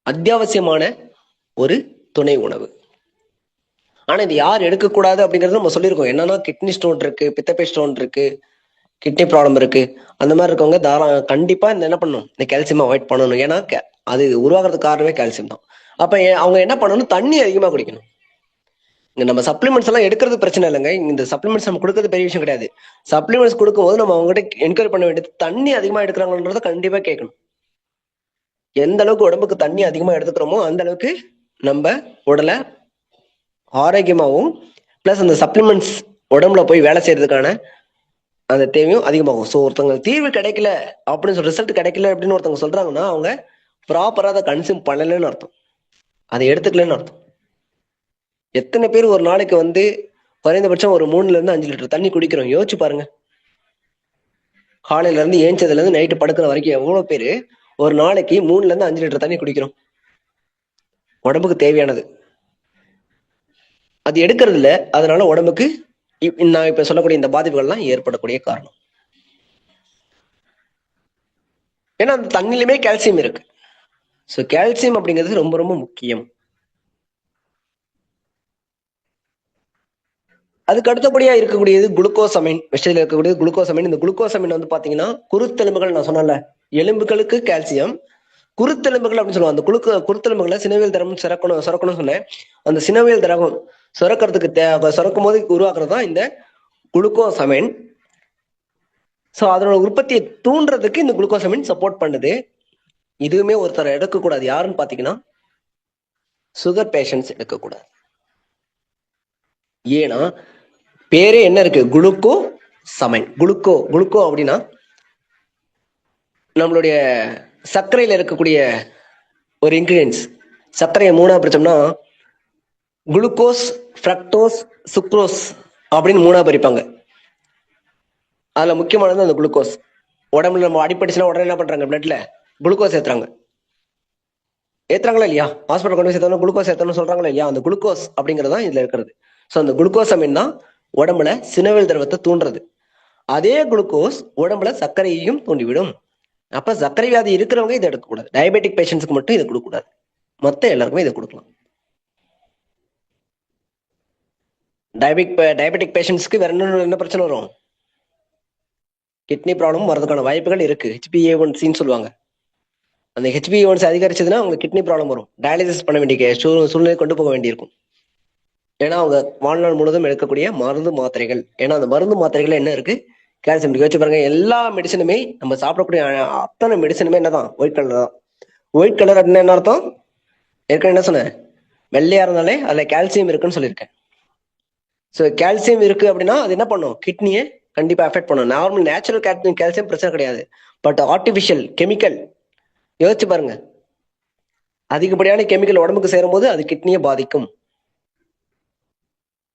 அத்தியாவசியமான ஒரு துணை உணவு. ஆனா இது யார் எடுக்கக்கூடாது அப்படிங்கறது நம்ம சொல்லியிருக்கோம். என்னன்னா கிட்னி ஸ்டோன் இருக்கு, பித்தப்பை ஸ்டோன் இருக்கு, கிட்னி ப்ராப்ளம் இருக்கு, அந்த மாதிரி இருக்கவங்க கண்டிப்பா இந்த என்ன பண்ணணும், இந்த கால்சியம் அவாய்ட் பண்ணணும். ஏன்னா அது உருவாகிறதுக்கு காரணமே கால்சியம் தான். அப்ப அவங்க என்ன பண்ணணும், தண்ணி அதிகமா குடிக்கணும். இங்க நம்ம சப்ளிமெண்ட்ஸ் எல்லாம் எடுக்கிறது பிரச்சனை இல்லைங்க, இந்த சப்ளிமெண்ட்ஸ் நம்ம கொடுக்கறது பெரிய விஷயம் கிடையாது. சப்ளிமெண்ட்ஸ் கொடுக்கும்போது நம்ம அவங்ககிட்ட என்கரேஜ் பண்ண வேண்டியது தண்ணி அதிகமா எடுக்கிறாங்கன்றத கண்டிப்பா கேட்கணும். எந்த அளவுக்கு உடம்புக்கு தண்ணி அதிகமா எடுத்துக்கிறோமோ அந்த அளவுக்கு நம்ம உடலை ஆரோக்கியமாகவும் பிளஸ் அந்த சப்ளிமெண்ட்ஸ் உடம்புல போய் வேலை செய்யறதுக்கான அந்த தேவையும் அதிகமாகும். ஸோ ஒருத்தவங்க தீர்வு கிடைக்கல அப்படின்னு சொல்லி ரிசல்ட் கிடைக்கல அப்படின்னு ஒருத்தவங்க சொல்றாங்கன்னா அவங்க ப்ராப்பரா அதை கன்சியூம் பண்ணலன்னு அர்த்தம், அதை எடுத்துக்கலன்னு அர்த்தம். எத்தனை பேர் ஒரு நாளைக்கு வந்து குறைந்தபட்சம் ஒரு 3 to 5 லிட்டர் தண்ணி குடிக்கிறோம்? யோசிச்சு பாருங்க. காலையில இருந்து ஏஞ்சதுல இருந்து நைட்டு படுக்கிற வரைக்கும் எவ்வளவு பேரு ஒரு நாளைக்கு 3 to 5 லிட்டர் தண்ணி குடிக்கிறோம்? உடம்புக்கு தேவையானது அது எடுக்கிறது இல்ல. அதனால உடம்புக்கு நான் இப்ப சொல்லக்கூடிய இந்த பாதிப்புகள்லாம் ஏற்படக்கூடிய காரணம். ஏன்னா அந்த தண்ணிலுமே கால்சியம் இருக்கு. ஸோ கால்சியம் அப்படிங்கிறது ரொம்ப ரொம்ப முக்கியம். அதுக்கு அடுத்தபடியா இருக்கக்கூடியது குளுக்கோசமைன். விஷயத்தில் இருக்கக்கூடியது குளுக்கோசமைன். இந்த குளுக்கோசமைன் வந்து பாத்தீங்கன்னா குருத்தெலும்புகள், நான் சொன்னல எலும்புகளுக்கு கால்சியம், குருத்தெலும்புகள் அப்படின்னு சொல்லுவாங்க. அந்த குருத்தெலும்புகளை சினவியல் திரவம் சுரக்கணும்னு சொன்னேன். அந்த சினவியல் திரவம் சுரக்கிறதுக்கு சுரக்கும் போது உருவாக்குறது தான் இந்த குளுக்கோசமைன். ஸோ அதனோட உற்பத்தியை தூண்டுறதுக்கு இந்த குளுக்கோசமைன் சப்போர்ட் பண்ணுது. இதுவுமே ஒருத்தர் எடுக்கக்கூடாது. யாருன்னு பாத்தீங்கன்னா சுகர் பேஷண்ட்ஸ் எடுக்கக்கூடாது. ஏன்னா பேரே என்ன இருக்கு? குளுக்கோ சமைன். குளுக்கோ அப்படின்னா நம்மளுடைய சர்க்கரையில இருக்கக்கூடிய ஒரு இன்கிரீடியன்ஸ். சர்க்கரையை 3ஆ பிரிச்சோம்னா குளுக்கோஸ், ஃப்ரக்டோஸ், சுக்ரோஸ் அப்படின்னு 3ஆ பிரிப்பாங்க. அதுல முக்கியமானது அந்த குளுக்கோஸ். உடம்புல நம்ம அடிப்பட்டுச்சுன்னா உடனே என்ன பண்றாங்க? பிளட்ல குளுக்கோஸ் ஏத்துறாங்களா இல்லையா? ஹாஸ்பிட்டல் கொண்டு போய் சேர்த்தோம்னா குளுக்கோஸ் ஏத்தணும்னு சொல்றாங்களா இல்லையா? அந்த குளுக்கோஸ் அப்படிங்கிறது தான் இதுல இருக்கிறது. ஸோ அந்த குளுக்கோசமின் தான் உடம்புல சினவேல் திரவத்தை தூண்டுறது. அதே குளுக்கோஸ் உடம்புல சர்க்கரையையும் தூண்டிவிடும். அப்ப சர்க்கரை வியாதி இருக்கிறவங்க இதை எடுக்கக்கூடாது. டயபெட்டிக் பேஷண்ட்ஸ்க்கு மட்டும் இதை கொடுக்கக்கூடாது, மொத்த எல்லாருக்குமே இதை கொடுக்கலாம். டயபெட்டிக் பேஷண்ட்ஸ்க்கு வேற என்ன பிரச்சனை வரும்? கிட்னி ப்ராப்ளம் வரதுக்கான வாய்ப்புகள் இருக்கு. HbA1cன்னு சொல்லுவாங்க. அந்த HbA1c அதிகரிச்சதுன்னா அவங்களுக்கு கிட்னி ப்ராப்ளம் வரும். டயாலிசிஸ் பண்ண வேண்டிய சூழ்நிலை கொண்டு போக வேண்டியிருக்கும். ஏன்னா அவங்க வாழ்நாள் முழுவதும் எடுக்கக்கூடிய மருந்து மாத்திரைகள். ஏன்னா அந்த மருந்து மாத்திரைகள் என்ன இருக்கு? கால்சியம். யோசிச்சு பாருங்க, எல்லா மெடிசனுமே நம்ம சாப்பிடக்கூடிய அத்தனை மெடிசனுமே என்னதான்? ஒயிட் கலர் தான். ஒயிட் கலர் அப்படின்னா என்ன அர்த்தம்? ஏற்கனவே என்ன சொன்னேன்? வெள்ளையா இருந்தாலே அதுல கால்சியம் இருக்குன்னு சொல்லியிருக்கேன். ஸோ கால்சியம் இருக்கு அப்படின்னா அது என்ன பண்ணும்? கிட்னியை கண்டிப்பா அஃபெக்ட் பண்ணும். நார்மல் நேச்சுரல் கால்சியம் பிரச்சனை கிடையாது. பட் ஆர்டிபிஷியல் கெமிக்கல் யோசிச்சு பாருங்க, அதிகப்படியான கெமிக்கல் உடம்புக்கு சேரும் போது அது கிட்னியை பாதிக்கும்.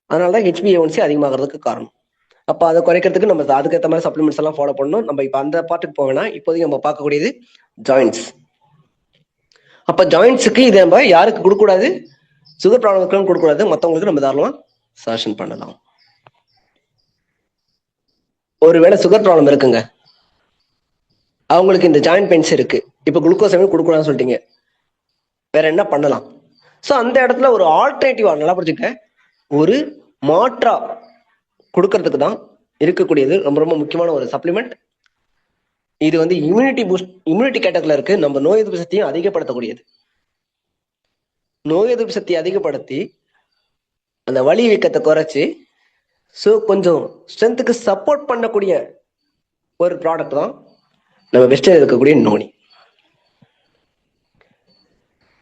அதனாலதான் HbA1c அதிகமாகிறதுக்கு காரணம். அப்ப அதை குறைக்கிறதுக்கு நம்ம அதுக்கேற்ற மாதிரி சப்ளிமெண்ட்ஸ் எல்லாம் ஃபாலோ பண்ணணும். நம்ம இப்ப அந்த பாட்டுக்கு போவேன்னா இப்போதைக்கு நம்ம பார்க்கக்கூடியது ஜாயின்ட்ஸ். அப்ப ஜாயின்ட்ஸுக்கு இதை நம்ம யாருக்கு கொடுக்கக்கூடாது? சுகர் ப்ராப்ளம் இருக்கிறவங்க கொடுக்கக்கூடாது. மற்றவங்களுக்கு நம்ம தாராளமா சஜஷன் பண்ணலாம். ஒருவேளை சுகர் ப்ராப்ளம் இருக்குங்க, அவங்களுக்கு இந்த ஜாயிண்ட் பெயின்ஸ் இருக்கு, இப்ப குளுக்கோசமைன் கொடுக்கூடாதுன்னு சொல்லிட்டீங்க, வேற என்ன பண்ணலாம்? ஸோ அந்த இடத்துல ஒரு ஆல்டர்னேட்டிவா நல்லா புரிஞ்சுக்க, ஒரு மாற்றா கொடுக்கறதுக்கு தான் இருக்கக்கூடியது ரொம்ப ரொம்ப முக்கியமான ஒரு சப்ளிமெண்ட். இது வந்து இம்யூனிட்டி கேட்டகரியில் இருக்கு. நம்ம நோய் எதிர்ப்பு சக்தியும் அதிகப்படுத்தக்கூடியது. நோய் எதிர்ப்பு சக்தியை அதிகப்படுத்தி அந்த வலி வீக்கத்தை குறைச்சி ஸோ கொஞ்சம் ஸ்ட்ரென்த்துக்கு சப்போர்ட் பண்ணக்கூடிய ஒரு ப்ராடக்ட் தான் நம்ம வெஸ்டர்ன் இருக்கக்கூடிய நோனி.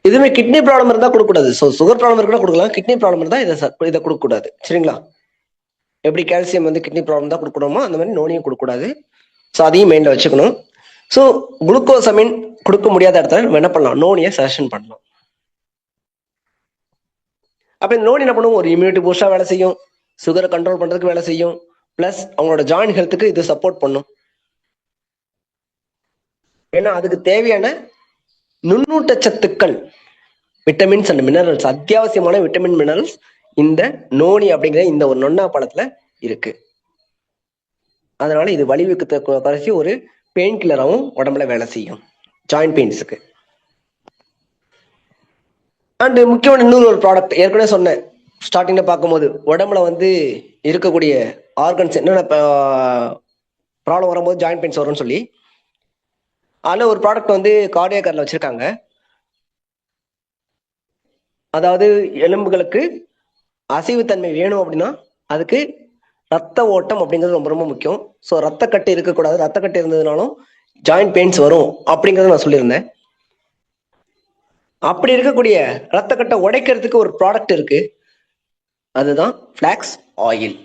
இதுவே கிட்னி ப்ராப்ளம் இருந்தா கொடுக்கக்கூடாது. ஸோ சுகர் ப்ராப்ளம் இருந்தா கொடுக்கலாம், கிட்னி ப்ராப்ளம் இருந்தா இதை கொடுக்கக்கூடாது. சரிங்களா? எப்படி கால்சியம் வந்து கிட்னி ப்ராப்ளம் தான் கொடுக்கணுமோ அந்த மாதிரி நோனியும் கொடுக்கக்கூடாது. ஸோ அதையும் மைண்ட்ல வச்சுக்கணும். ஸோ குளுக்கோசமின் கொடுக்க முடியாத இடத்துல நம்ம என்ன பண்ணலாம்? நோனியை சஜஷன் பண்ணலாம். அப்ப இந்த நோனி என்ன பண்ணுவோம்? ஒரு இம்யூனிட்டி பூஸ்டா வேலை செய்யும், சுகரை கண்ட்ரோல் பண்றதுக்கு வேலை செய்யும், பிளஸ் அவங்களோட ஜாயிண்ட் ஹெல்த்துக்கு இது சப்போர்ட் பண்ணும். ஏன்னா அதுக்கு தேவையான நுண்ணூட்ட சத்துக்கள், விட்டமின்ஸ் அண்ட் மினரல்ஸ், அத்தியாவசியமான விட்டமின் மினரல்ஸ் இந்த நோனி அப்படிங்கிற இந்த ஒரு நொண்ணா பழத்துல இருக்கு. அதனால இது வலிவுக்கு குறைச்சி ஒரு பெயின் கில்லராகவும் உடம்புல வேலை செய்யும் ஜாயிண்ட் பெயின்ஸுக்கு. அண்ட் முக்கியமான இன்னொரு ஒரு ப்ராடக்ட் ஏற்கனவே சொன்னேன் ஸ்டார்டிங்ல பார்க்கும்போது, உடம்புல வந்து இருக்கக்கூடிய ஆர்கன்ஸ் என்னென்ன ப்ராப்ளம் வரும்போது ஜாயிண்ட் பெயின்ஸ் வரும்னு சொல்லி, அதில் ஒரு ப்ராடக்ட் வந்து கார்டியாக்கரில் வச்சிருக்காங்க. அதாவது எலும்புகளுக்கு அசைவுத்தன்மை வேணும் அப்படின்னா அதுக்கு ரத்த ஓட்டம் அப்படிங்கிறது ரொம்ப ரொம்ப முக்கியம். ஸோ ரத்தக்கட்டு இருக்கக்கூடாது. ரத்தக்கட்டு இருந்ததுனாலும் ஜாயிண்ட் பெயின்ஸ் வரும் அப்படிங்கறத நான் சொல்லியிருந்தேன். அப்படி இருக்கக்கூடிய ரத்தக்கட்டை உடைக்கிறதுக்கு ஒரு ப்ராடக்ட் இருக்கு, அதுதான் ஃபிளாக்ஸ் ஆயில்.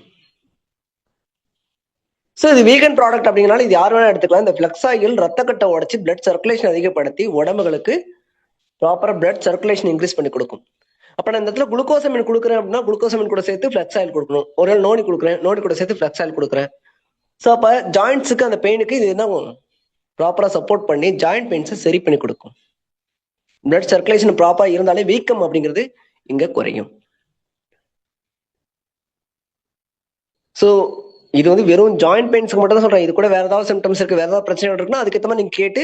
ஸோ இது வீகன் ப்ராடக்ட் அப்படிங்கிறனால இது யார் வேணா எடுத்துக்கலாம். இந்த ஃபிளக்ஸ் ஆயில் ரத்த கட்டை உடச்சி பிளட் சர்க்குலேஷன் அதிகப்படுத்தி உடம்புகளுக்கு ப்ராப்பரா பிளட் சர்க்குலேஷன் இன்க்ரீஸ் பண்ணி கொடுக்கும். அப்ப நான் இந்த இடத்துல குளுக்கோசமின் கொடுக்குறேன் அப்படின்னா குளுக்கோசமின் கூட சேர்த்து ஃபிளக்ஸ் ஆயில் கொடுக்கணும். ஒரு நாள் நோனி கொடுக்குறேன், நோனி கூட சேர்த்து ஃபிளக்ஸ் ஆயில் கொடுக்குறேன். ஸோ அப்ப ஜாயிண்ட்ஸுக்கு அந்த பெயினுக்கு இது என்ன ப்ராப்பரா சப்போர்ட் பண்ணி ஜாயிண்ட் பெயின்ஸை சரி பண்ணி கொடுக்கும். பிளட் சர்க்குலேஷன் ப்ராப்பரா இருந்தாலே வீக்கம் அப்படிங்கிறது இங்க குறையும். ஸோ இது வந்து வெறும் ஜாயிண்ட் பெயின்ஸ்க்கு மட்டும் தான் சொல்றேன். இது கூட வேற ஏதாவது சிம்டம்ஸ் இருக்கு, வேற ஏதாவது பிரச்சனை இருக்குன்னா அதுக்கேற்ற மாதிரி நீங்க கேட்டு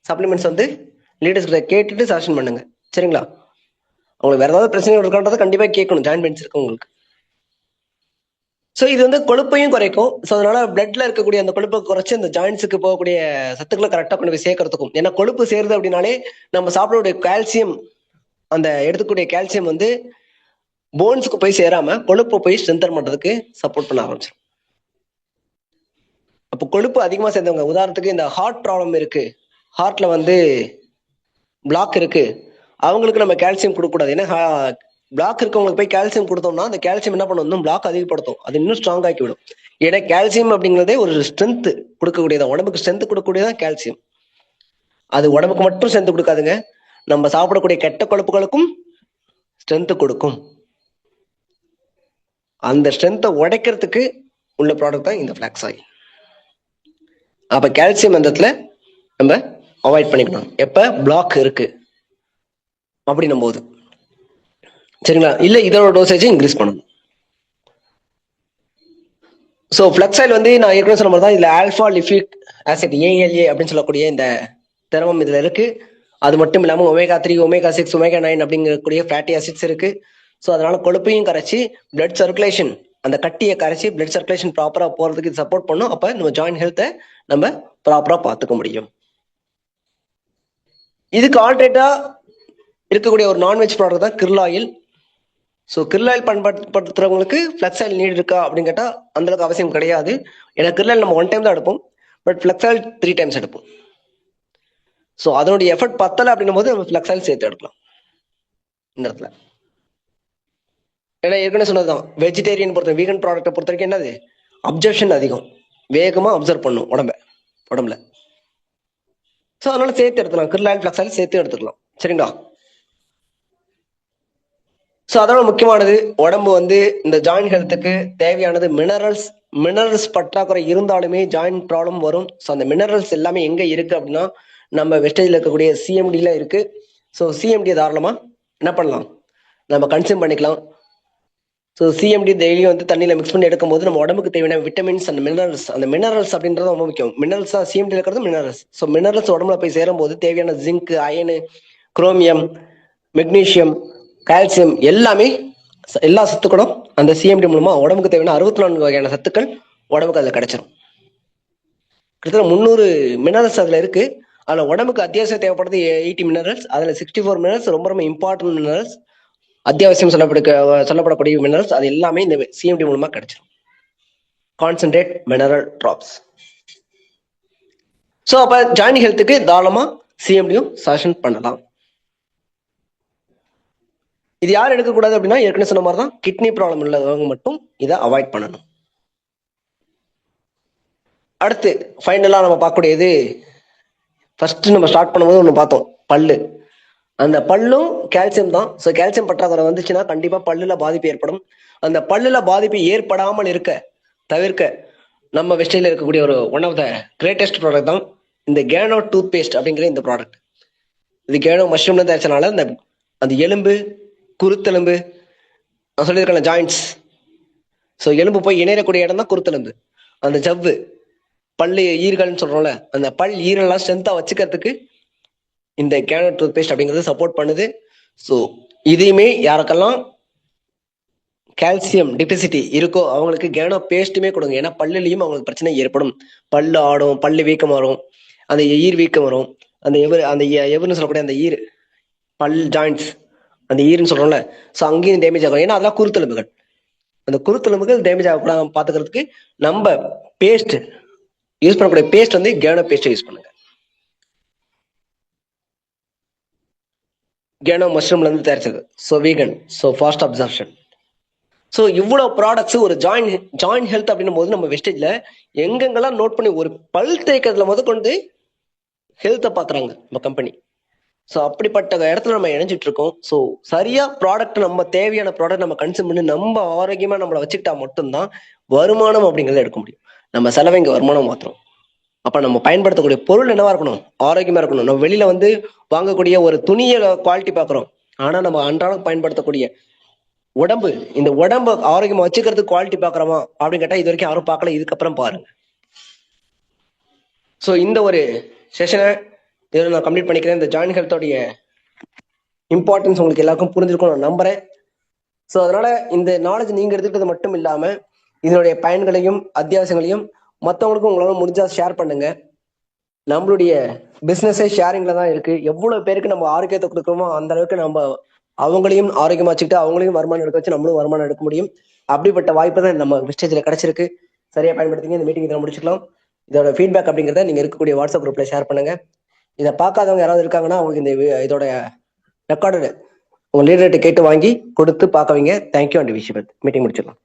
சப்ளிமெண்ட்ஸ் வந்து லீடர்ஸ் கிட்ட கேட்டுட்டு சஜஷன் பண்ணுங்க. சரிங்களா? உங்களுக்கு வேற ஏதாவது பிரச்சனை இருக்கான்றதை கண்டிப்பா கேட்கணும் ஜாயிண்ட் பெயின்ஸ் இருக்கு உங்களுக்கு. ஸோ இது வந்து கொழுப்பையும் குறைக்கும். ஸோ அதனால பிளட்ல இருக்கக்கூடிய அந்த கொழுப்பை குறைச்சி அந்த ஜாயின்ஸுக்கு போகக்கூடிய சத்துக்களை கரெக்டாக கொண்டு போய் சேர்க்கறதுக்கும். ஏன்னா கொழுப்பு சேருது அப்படின்னாலே நம்ம சாப்பிடக்கூடிய கால்சியம், அந்த எடுத்துக்கூடிய கால்சியம் வந்து போன்ஸுக்கு போய் சேராம கொழுப்பை போய் ஸ்ட்ரென்தன் பண்றதுக்கு சப்போர்ட் பண்ண ஆரம்பிச்சிடும். அப்போ கொழுப்பு அதிகமாக சேர்ந்தவங்க, உதாரணத்துக்கு இந்த ஹார்ட் ப்ராப்ளம் இருக்கு, ஹார்ட்ல வந்து பிளாக் இருக்கு, அவங்களுக்கு நம்ம கால்சியம் கொடுக்கக்கூடாது. ஏன்னா பிளாக் இருக்கவங்களுக்கு போய் கால்சியம் கொடுத்தோம்னா அந்த கால்சியம் என்ன பண்ணும், இன்னும் பிளாக் அதிகப்படுத்தும், அது இன்னும் ஸ்ட்ராங் ஆக்கி விடும். ஏன்னா கால்சியம் அப்படிங்கிறதே ஒரு ஸ்ட்ரென்த் கொடுக்கக்கூடியதான், உடம்புக்கு ஸ்ட்ரென்த் கொடுக்கக்கூடியதான் கால்சியம். அது உடம்புக்கு மட்டும் ஸ்ட்ரென்த் கொடுக்காதுங்க, நம்ம சாப்பிடக்கூடிய கெட்ட கொழுப்புகளுக்கும் ஸ்ட்ரென்த் கொடுக்கும். அந்த ஸ்ட்ரென்த்தை உடைக்கிறதுக்கு உள்ள ப்ராடக்ட் தான் இந்த ஃபிளாக்ஸ் ஆயில். அப்ப கால்சியம் அந்த இடத்துல நம்ம அவாய்ட் பண்ணிக்கணும் எப்ப பிளாக் இருக்கு அப்படின்னும் போது. சரிங்களா? இல்ல இதோட டோசேஜ் இன்க்ரீஸ் பண்ணணும். ஸோ ஃபிளக்ஸ் ஆயில் வந்து நான் ஏற்கனவே சொன்ன மாதிரி தான், இதுல ஆல்ஃபா லிபிக் ஆசிட் ALA அப்படின்னு சொல்லக்கூடிய இந்த திரவம் இதுல இருக்கு. அது மட்டும் இல்லாம ஒமேகா 3, ஒமேகா 6, ஒமேகா 9 அப்படிங்கக்கூடிய ஃபேட்டி ஆசிட்ஸ் இருக்கு. ஸோ அதனால கொழுப்பையும் கரைச்சி பிளட் சர்க்குலேஷன், அந்த கட்டியை கரைச்சி பிளட் சர்க்குலேஷன் ப்ராப்பரா போறதுக்கு இது சப்போர்ட் பண்ணும். அப்ப நம்ம ஜாயிண்ட் ஹெல்த்தை நம்ம ப்ராப்பரா பார்த்துக்க முடியும். இதுக்கு ஆல்டர்னேட்டா இருக்கக்கூடிய ஒரு நான்வெஜ் ப்ராடக்ட் தான் krill oil. So krill oil பயன்படுத்துறவங்களுக்கு ஃபிளக்ஸ் ஆயில் நீட் இருக்கா அப்படின்னு கேட்டால் அந்த அளவுக்கு அவசியம் கிடையாது. ஏன்னா கிர்ல் ஆயில் நம்ம 1 டைம் தான் எடுப்போம், பட் ஃபிளக்ஸ் ஆயில் 3 டைம்ஸ் எடுப்போம். ஸோ அதனுடைய எஃபர்ட் பத்தலை அப்படின்னும் போது நம்ம ஃபிளக்ஸ் ஆயில் சேர்த்து எடுக்கலாம் இந்த இடத்துல. ஏன்னா ஏற்கனவே சொன்னதுதான், வெஜிடேரியன் பொறுத்த வீகன் ப்ராடக்ட்டை பொறுத்த வரைக்கும் என்னது, அப்சர்ப்ஷன் அதிகம், வேகமா அப்சர்வ் பண்ணும் உடம்புல. ஸோ அதனால சேர்த்து எடுத்துக்கலாம், கிர்ல் ஆயில் ஃபிளக்ஸ் ஆயில் சேர்த்து எடுத்துக்கலாம். சரிங்களா? ஸோ அதோட முக்கியமானது, உடம்பு வந்து இந்த ஜாயிண்ட் ஹெல்த்துக்கு தேவையானது மினரல்ஸ் பற்றாக்குறை இருந்தாலுமே ஜாயிண்ட் ப்ராப்ளம் வரும். ஸோ அந்த மினரல்ஸ் எல்லாமே எங்க இருக்கு அப்படின்னா நம்ம வெஸ்டேஜில் இருக்கக்கூடிய CMDல இருக்கு. ஸோ CMD தாராளமா என்ன பண்ணலாம், நம்ம கன்சியூம் பண்ணிக்கலாம். ஸோ CMD டெய்லியும் வந்து தண்ணியில மிக்ஸ் பண்ணி எடுக்கும் போது நம்ம உடம்புக்கு தேவையான விட்டமின்ஸ் அண்ட் மினரல்ஸ் அப்படின்றது ரொம்ப முக்கியம். மினரல்ஸ் தான் CMD இருக்கிறது மினரல்ஸ். ஸோ மினரல்ஸ் உடம்புல போய் சேரும் போது தேவையான zinc, iron, chromium, magnesium, calcium எல்லாமே, எல்லா சத்துக்களும் அந்த CMD மூலமா உடம்புக்கு தேவையான 64 வகையான சத்துக்கள் உடம்புக்கு அதுல கிடைச்சிடும். கிட்டத்தட்ட 300 மினரல்ஸ் அதுல இருக்கு. அதுல உடம்புக்கு அத்தியாவசியம் தேவைப்படுறது 80 மினரல்ஸ். அதுல 64 மினரல்ஸ் ரொம்ப ரொம்ப இம்பார்ட்டன்ட் மினரல்ஸ், அத்தியாவசியம் சொல்லப்படக்கூடிய மினரல்ஸ். அது எல்லாமே இந்த CMD மூலமா கிடைச்சிடும், கான்சென்ட்ரேட் மினரல் டிராப்ஸ். ஸோ அப்ப ஜாயிண்ட் ஹெல்த்துக்கு தாராளமா CMDயும் சஜஷன் பண்ணலாம். இது யார் எடுக்கக்கூடாது அப்படின்னா ஏற்கனவே சொன்ன மாதிரி தான், கிட்னி ப்ராப்ளம் உள்ளவங்க மட்டும் இதை அவாய்ட் பண்ணணும். அடுத்து ஃபைனலா நம்ம பார்க்கக்கூடியது, ஃபர்ஸ்ட் நம்ம ஸ்டார்ட் பண்ணும்போது ஒன்று பார்த்தோம், பல்லு. அந்த பல்லும் கால்சியம் தான். ஸோ கால்சியம் பற்றாக்குறை வந்துச்சுன்னா கண்டிப்பா பல்லுல பாதிப்பு ஏற்படும். அந்த பல்லுல பாதிப்பு ஏற்படாமல் தவிர்க்க நம்ம வெஸ்டேஜில் இருக்கக்கூடிய ஒரு one of the greatest product தான் இந்த கேனோ டூத் பேஸ்ட் அப்படிங்கிற இந்த ப்ராடக்ட். இது கேனோ மஷ்ரூம்ல தயாரிச்சனால அந்த எலும்பு, குருத்தெலும்பு, நான் சொல்லியிருக்கேன் ஜாயிண்ட்ஸ். ஸோ எலும்பு போய் இணையக்கூடிய இடம் தான் குருத்தெலும்பு. அந்த ஜவ்வு, பல்லு ஈர்கள்னு சொல்றோம்ல, அந்த பல் ஈரெல்லாம் ஸ்ட்ரென்த்தா வச்சுக்கிறதுக்கு இந்த கேனோ டூத் பேஸ்ட் அப்படிங்கிறது சப்போர்ட் பண்ணுது. ஸோ இதையுமே யாருக்கெல்லாம் கால்சியம் டெபிசிட்டி இருக்கோ அவங்களுக்கு கேனோ பேஸ்ட்டுமே கொடுங்க. ஏன்னா பல்லுலையும் அவங்களுக்கு பிரச்சனை ஏற்படும், பல்லு ஆடும், பல்லு வீக்கம் வரும், அந்த ஈர் வீக்கம் வரும், அந்த எவருன்னு சொல்லக்கூடிய அந்த ஈர் பல் ஜாயிண்ட்ஸ், அந்த ஈருன்னு சொல்றோம்ல, ஸோ அங்கேயும் டேமேஜ் ஆகும். ஏன்னா அதெல்லாம் குருத்தெலும்புகள். அந்த குருத்தெலும்புகள் டேமேஜ் ஆகக்கூடாது பார்த்துக்கிறதுக்கு நம்ம பேஸ்ட் யூஸ் பண்ணக்கூடிய பேஸ்ட் வந்து கேனோ பேஸ்ட் யூஸ் பண்ணுங்க. கேனோ மஷ்ரூம்ல இருந்து தயாரிச்சது. So vegan, so fast absorption. So இவ்வளோ ப்ராடக்ட்ஸ் ஒரு ஜாயின் ஹெல்த் அப்படின்னும் போது நம்ம வெஸ்டேஜ்ல எங்கெங்கெல்லாம் நோட் பண்ணி ஒரு பல் தேய்க்கிறதுல கொண்டு ஹெல்த்தை பார்க்குறாங்க நம்ம கம்பெனி. ஸோ அப்படிப்பட்ட இடத்துல நம்ம இணைஞ்சிட்டு இருக்கோம். ஸோ சரியா ப்ராடக்ட், நம்ம தேவையான ப்ராடக்ட் நம்ம கன்சியூம் பண்ணி நம்ம ஆரோக்கியமா நம்மளை வச்சுக்கிட்டா மட்டும்தான் வருமானம் அப்படிங்கிறத எடுக்க முடியும். நம்ம செலவை இங்க வருமானம் மாத்திரம். அப்ப நம்ம பயன்படுத்தக்கூடிய பொருள் என்னவா இருக்கணும்? ஆரோக்கியமா இருக்கணும். நம்ம வெளியில வாங்கக்கூடிய ஒரு துணியை குவாலிட்டி பார்க்குறோம், ஆனா நம்ம அன்றாடம் பயன்படுத்தக்கூடிய உடம்பு, இந்த உடம்பு ஆரோக்கியமா வச்சுக்கிறதுக்கு குவாலிட்டி பார்க்குறோமா அப்படின்னு கேட்டா இது வரைக்கும் யாரும் பார்க்கல. இதுக்கப்புறம் பாருங்க. ஸோ இந்த ஒரு செஷனை இதில் நான் கம்ப்ளீட் பண்ணிக்கிறேன். இந்த ஜாயின் ஹெல்த்தோடைய இம்பார்ட்டன்ஸ் உங்களுக்கு எல்லாருக்கும் புரிஞ்சிருக்கும் நான் நம்புறேன். ஸோ அதனால இந்த நாலேஜ் நீங்க எடுத்துக்கிறது மட்டும் இல்லாம இதனுடைய பயன்களையும் அத்தியாவசியங்களையும் மற்றவங்களுக்கும் உங்களால முடிஞ்சா ஷேர் பண்ணுங்க. நம்மளுடைய பிசினஸே ஷேரிங்ல தான் இருக்கு. எவ்வளவு பேருக்கு நம்ம ஆரோக்கியத்தை கொடுக்குறோமோ அந்த அளவுக்கு நம்ம அவங்களையும் ஆரோக்கியமா வச்சுக்கிட்டு அவங்களையும் வருமானம் எடுக்க வச்சு நம்மளும் வருமானம் எடுக்க முடியும். அப்படிப்பட்ட வாய்ப்பு தான் நம்ம விஸ்டேஜ்ல கிடைச்சிருக்கு. சரியா பயன்படுத்திங்க. இந்த மீட்டிங் இதில் முடிச்சுக்கலாம். இதோட ஃபீட்பேக் அப்படிங்கிறத நீங்க இருக்கக்கூடிய வாட்ஸ்அப் குரூப்ல ஷேர் பண்ணுங்க. இதை பார்க்காதவங்க யாராவது இருக்காங்கன்னா அவங்களுக்கு இந்த இதோட ரெக்கார்டு உங்க லீடர்கிட்ட கேட்டு வாங்கி கொடுத்து பார்க்க வைங்க. Thank you and wish. மீட்டிங் முடிச்சிடலாம்.